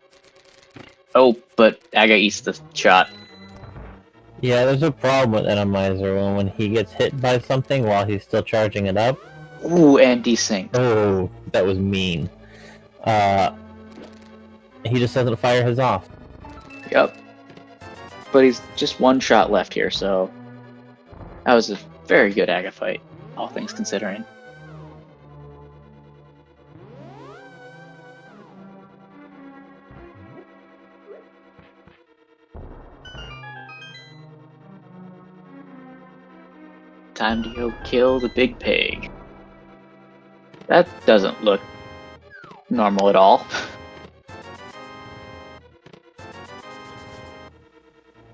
Oh, but Aga eats the shot. Yeah, there's a problem with Randomizer when he gets hit by something while he's still charging it up. Ooh, and desync. Oh, that was mean. He just doesn't fire his off. Yep. But he's just one shot left here, so that was a very good Aga fight, all things considering. Time to go kill the big pig. That doesn't look normal at all.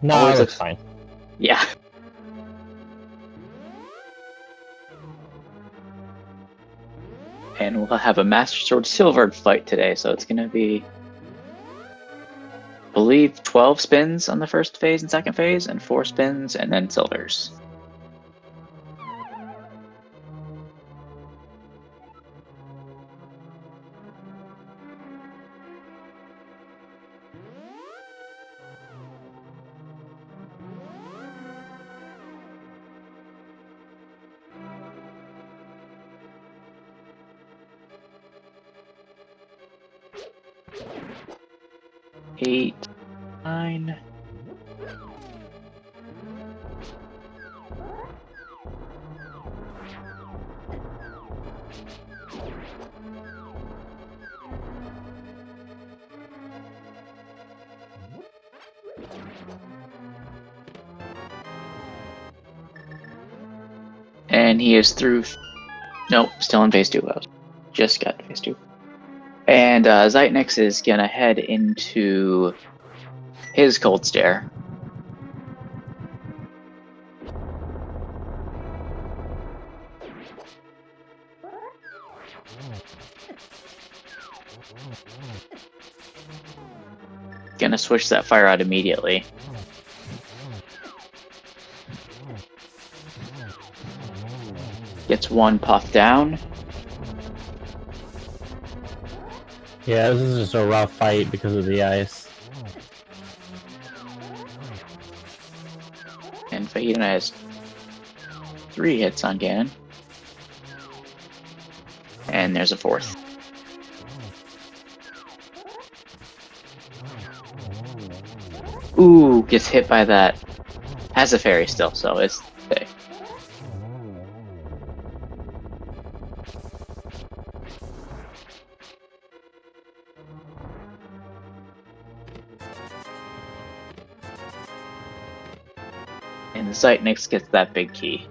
No, Always it looks looks fine. Yeah. And we'll have a Master Sword Silver fight today, so it's going to be, I believe, 12 spins on the first phase and second phase, and 4 spins, and then silvers. Eight, 9. And he is through. Nope, still in phase 2. Just got to phase 2. And Zeitnix is gonna head into his Cold Stare. Gonna switch that fire out immediately. Gets one puff down. Yeah, this is just a rough fight because of the ice. And Fajita has 3 hits on Ganon. And there's a 4th. Ooh, gets hit by that. Has a fairy still, so it's safe. And the Zeitnix gets that big key.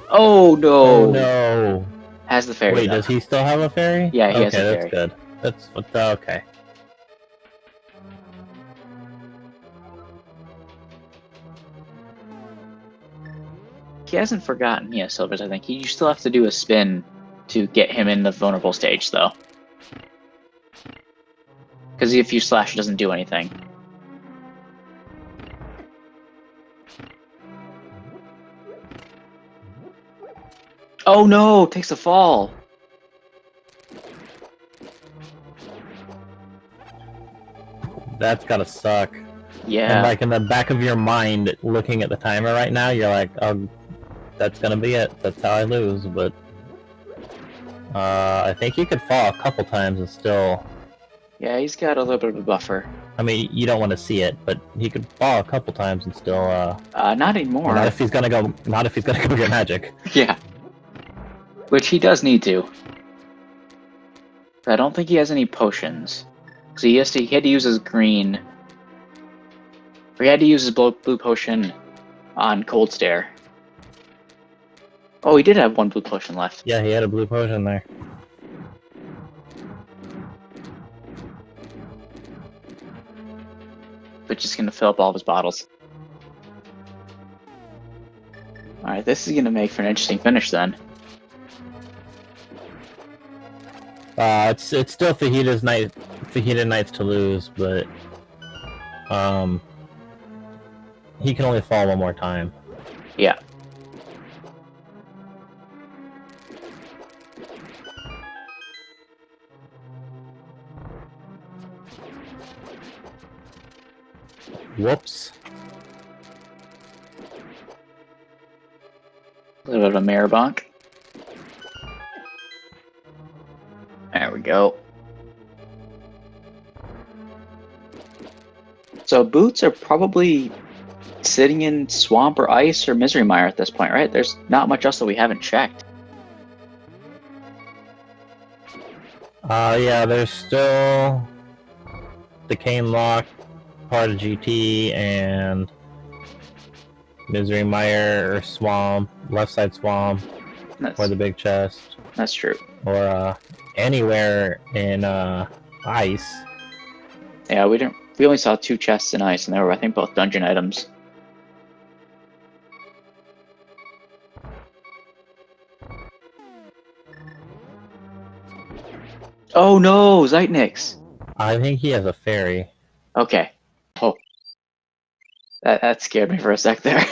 Oh no! Oh no! Has the fairy. Wait, though. does he still have a fairy? Yeah, he has a okay, fairy. that's good. That's okay. He hasn't forgotten he has silvers, I think. You still have to do a spin to get him in the vulnerable stage, though. Because if you slash, it doesn't do anything. Oh no! Takes a fall! That's gotta suck. Yeah. And like in the back of your mind, looking at the timer right now, you're like, oh, that's gonna be it. That's how I lose. But I think he could fall a couple times and still. Yeah, he's got a little bit of a buffer. I mean, you don't want to see it, but he could fall a couple times and still. Not anymore. Not if he's gonna go. Not if he's gonna go get magic. Yeah. Which he does need to. I don't think he has any potions. So he had to use his green. Or he had to use his blue potion on Cold Stare. Oh, he did have one blue potion left. Yeah, he had a blue potion there. But just gonna fill up all of his bottles. Alright, this is gonna make for an interesting finish then. It's still Fajita Knight's to lose, but he can only fall one more time. Yeah. Whoops. A little bit of a mirror bonk. There we go. So boots are probably sitting in swamp or ice or misery mire at this point, right? There's not much else that we haven't checked. Yeah, there's still the Cane Lock, part of GT, and Misery Mire or Swamp, left side swamp, or the big chest. That's true. Or anywhere in ice. Yeah, we only saw 2 chests in ice, and they were, I think, both dungeon items. Oh no, Zeitnix! I think he has a fairy. Okay. Oh. That scared me for a sec there.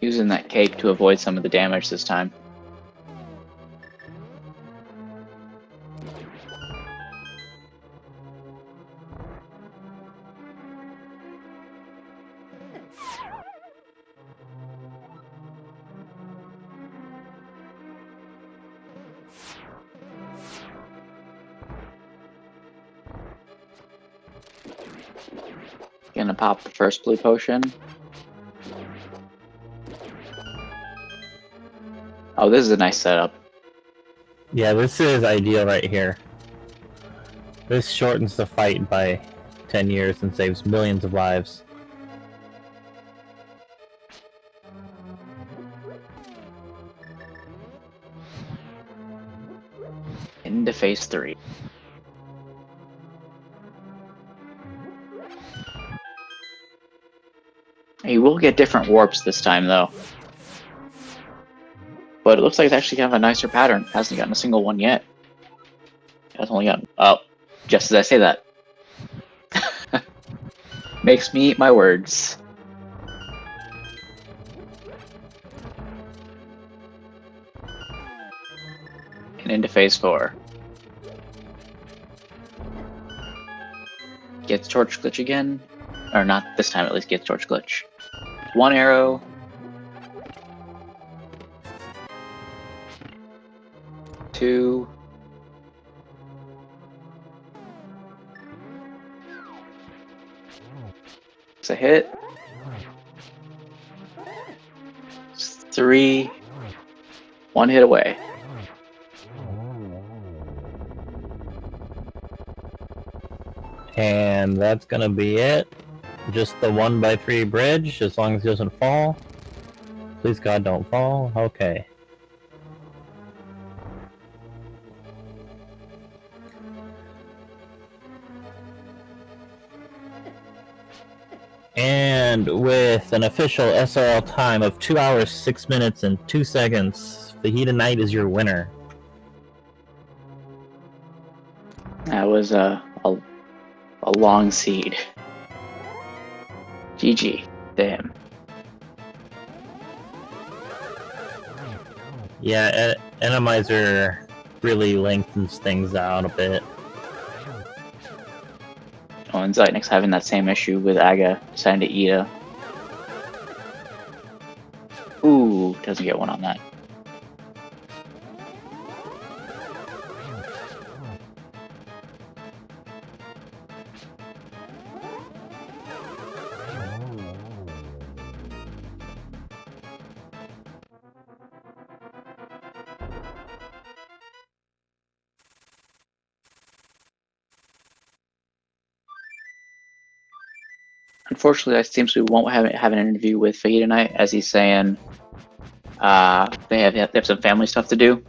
Using that cape to avoid some of the damage this time. Gonna pop the first blue potion. Oh, this is a nice setup. Yeah, this is ideal right here. This shortens the fight by 10 years and saves millions of lives. Into phase 3. He will get different warps this time, though. But it looks like it's actually kind of a nicer pattern. Hasn't gotten a single one yet. Has only gotten... Oh, just as I say that. Makes me eat my words. And into phase 4. Gets torch glitch again. Or not this time, at least gets torch glitch. 1 arrow. Two. It's a hit. 3. 1 hit away. And that's gonna be it. Just the 1x3 bridge, as long as he doesn't fall. Please God, don't fall. Okay. And with an official SRL time of 2 hours, 6 minutes, and 2 seconds, FajitaKnight is your winner. That was a long seed. GG. Damn. Yeah, Randomizer really lengthens things out a bit. Oh, and Zeitnix having that same issue with Aga deciding to eat a... Ooh, doesn't get one on that. Unfortunately, it seems we won't have an interview with FajitaKnight, as he's saying they have some family stuff to do.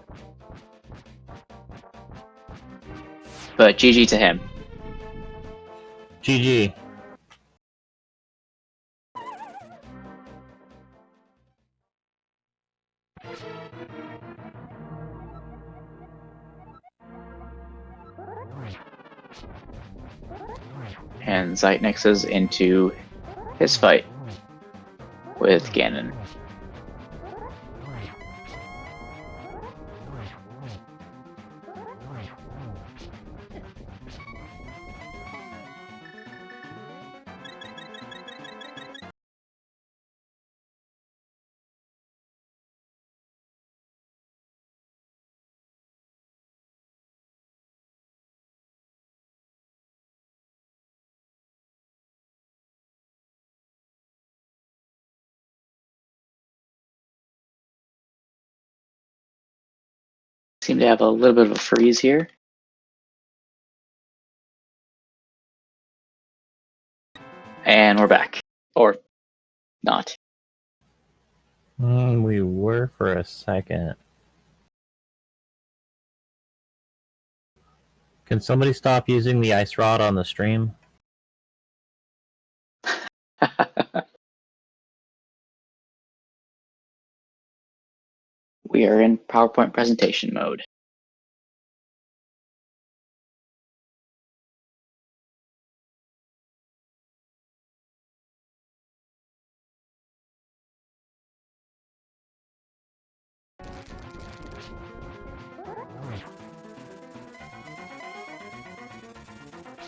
But GG to him. GG. And Zeitnix is into his fight with Ganon. Seem to have a little bit of a freeze here. And we're back. Or not. We were for a second. Can somebody stop using the ice rod on the stream? We are in PowerPoint presentation mode.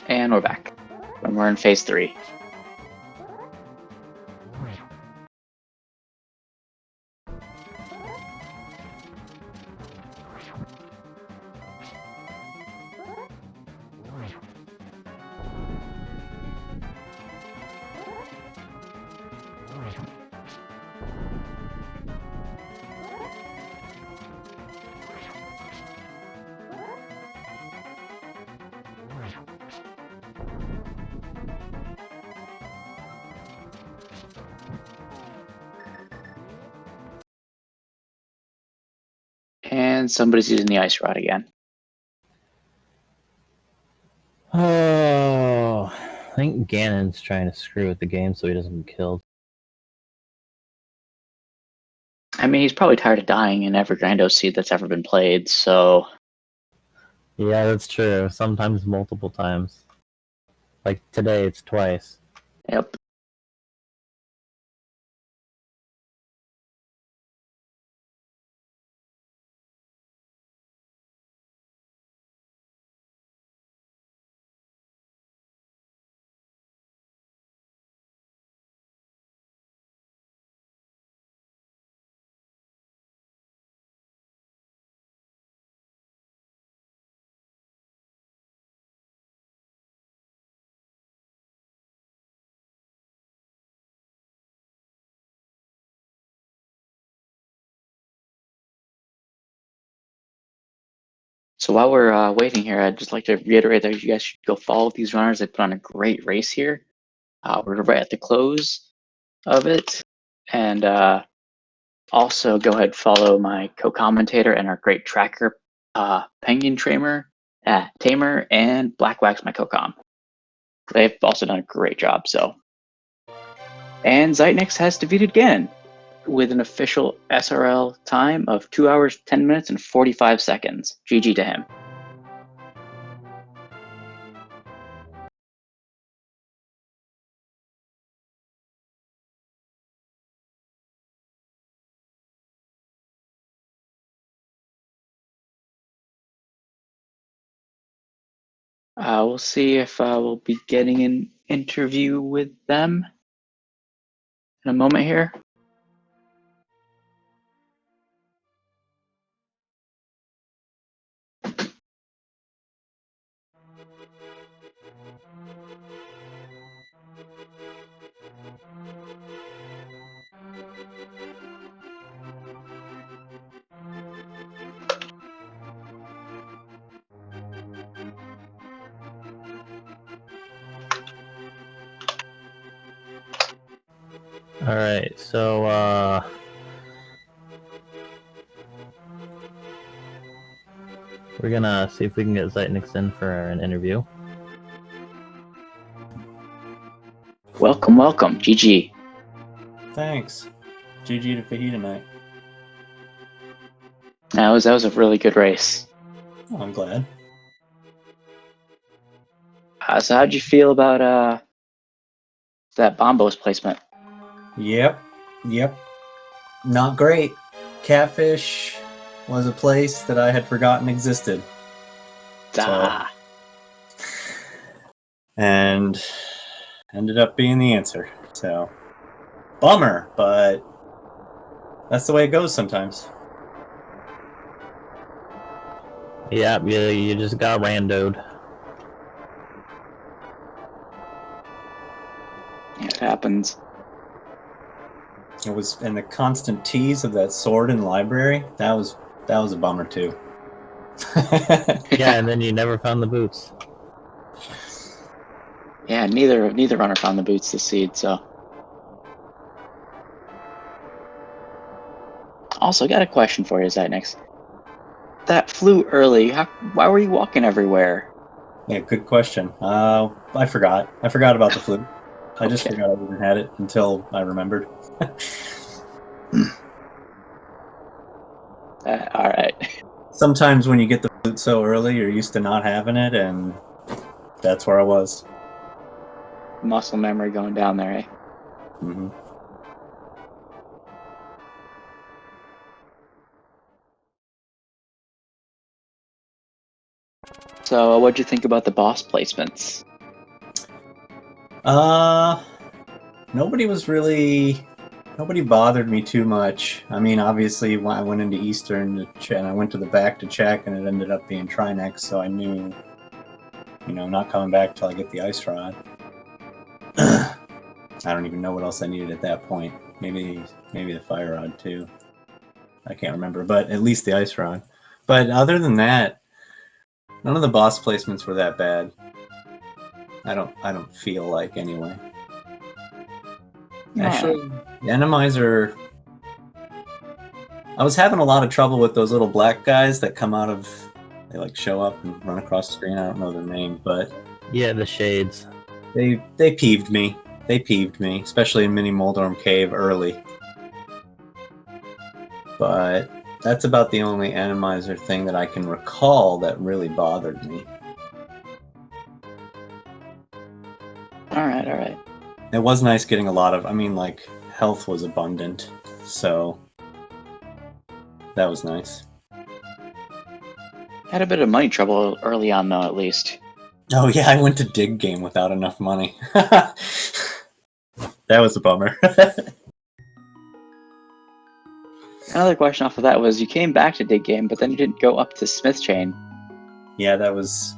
And we're back. And we're in phase 3. And somebody's using the ice rod again. Oh, I think Ganon's trying to screw with the game so he doesn't get killed. I mean, he's probably tired of dying in every Rando seed that's ever been played, so... Yeah, that's true. Sometimes multiple times. Like today, it's twice. Yep. So while we're waiting here, I'd just like to reiterate that you guys should go follow these runners. They put on a great race here. We're right at the close of it. And also go ahead and follow my co-commentator and our great tracker, Penguin Tamer, and Black Wax, my co-com. They've also done a great job, so. And Zeitnix has defeated Ganon with an official SRL time of 2 hours, 10 minutes, and 45 seconds. GG to him. We'll see if we'll be getting an interview with them in a moment here. Alright, so, we're gonna see if we can get Zeitnix in for an interview. Welcome, welcome. GG. Thanks. GG to FajitaKnight. That was a really good race. Oh, I'm glad. So how'd you feel about that Bombos placement? Yep. Not great. Catfish was a place that I had forgotten existed. And ended up being the answer. So, bummer, but that's the way it goes sometimes. Yeah, you just got randoed. It happens. It was, and the constant tease of that sword in the library, that was a bummer too. Yeah, and then you never found the boots. Yeah, neither runner found the boots this seed, so. Also, got a question for you, Zeitnix. That flew early. Why were you walking everywhere? Yeah, good question. I forgot. I forgot about the flute. I just Okay. forgot I even had it until I remembered. All right. Sometimes when you get the flute so early, you're used to not having it, and that's where I was. Muscle memory going down there, eh? Mm-hmm. So, what'd you think about the boss placements? Nobody bothered me too much. I mean, obviously, when I went into Eastern and I went to the back to check, and it ended up being Trinex, so I knew, not coming back till I get the Ice Rod. I don't even know what else I needed at that point. Maybe the Fire Rod too. I can't remember, but at least the Ice Rod. But other than that, none of the boss placements were that bad. I don't feel like, anyway. Actually, the Randomizer, I was having a lot of trouble with those little black guys that come out of, they like show up and run across the screen. I don't know their name, but Yeah, the shades. they peeved me. They peeved me, especially in Mini Moldorm Cave early. But that's about the only Randomizer thing that I can recall that really bothered me. Alright. It was nice getting a lot of, health was abundant, so that was nice. Had a bit of money trouble early on, though, at least. Oh yeah, I went to Dig Game without enough money. That was a bummer. Another question off of that was, you came back to Dig Game, but then you didn't go up to Smith Chain. Yeah, that was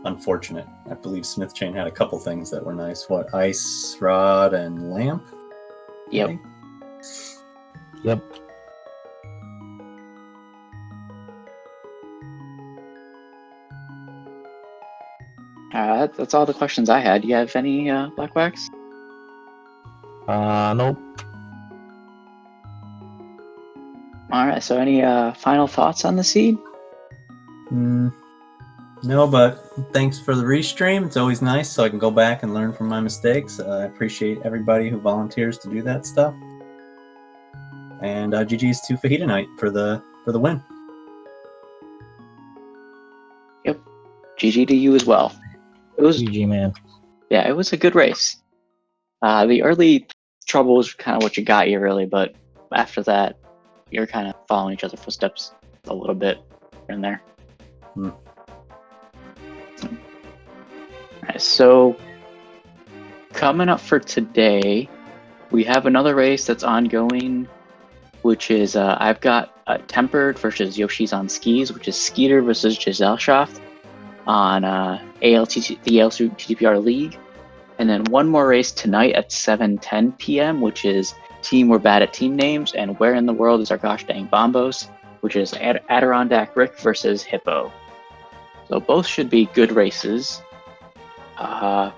unfortunate. I believe Smith Chain had a couple things that were nice. What, Ice Rod and Lamp? Yep. Yep. That's all the questions I had. Do you have any, Black Wax? Nope. Alright, so any final thoughts on the seed? No, but thanks for the restream. It's always nice, so I can go back and learn from my mistakes. I appreciate everybody who volunteers to do that stuff. And GG's to FajitaKnight for the win. Yep. GG to you as well. It was GG, man. Yeah, it was a good race. The early trouble was kind of what you got here, really, but after that, you're kind of following each other's footsteps a little bit here and there. Alright, so coming up for today, we have another race that's ongoing, which is I've got Tempered versus Yoshi's on Skis, which is Skeeter versus Giselshaft on the ALTTPR League. And then one more race tonight at 7:10 p.m., which is Team We're Bad at Team Names and Where in the World is Our Gosh Dang Bombos, which is Adirondack Rick versus Hippo. So both should be good races. And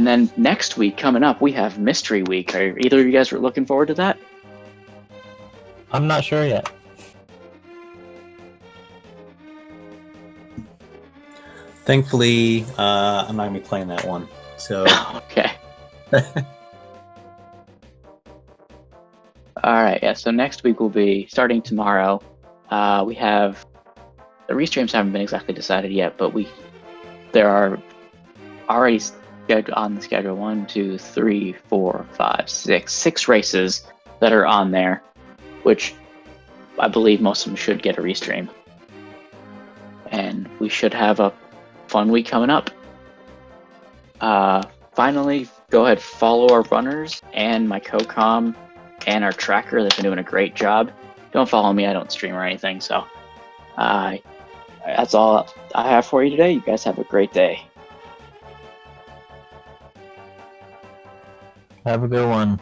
then next week coming up, we have Mystery Week. Are either of you guys looking forward to that? I'm not sure yet. Thankfully, I'm not going to be playing that one. So Okay. Alright, yeah, so next week will be starting tomorrow. We have the restreams haven't been exactly decided yet, but there are already on the schedule 6 races that are on there, which I believe most of them should get a restream. And we should have a fun week coming up. Finally, go ahead, follow our runners and my co-com and our tracker. They've been doing a great job. Don't follow me, I don't stream or anything, so that's all I have for you today. You guys have a great day. Have a good one.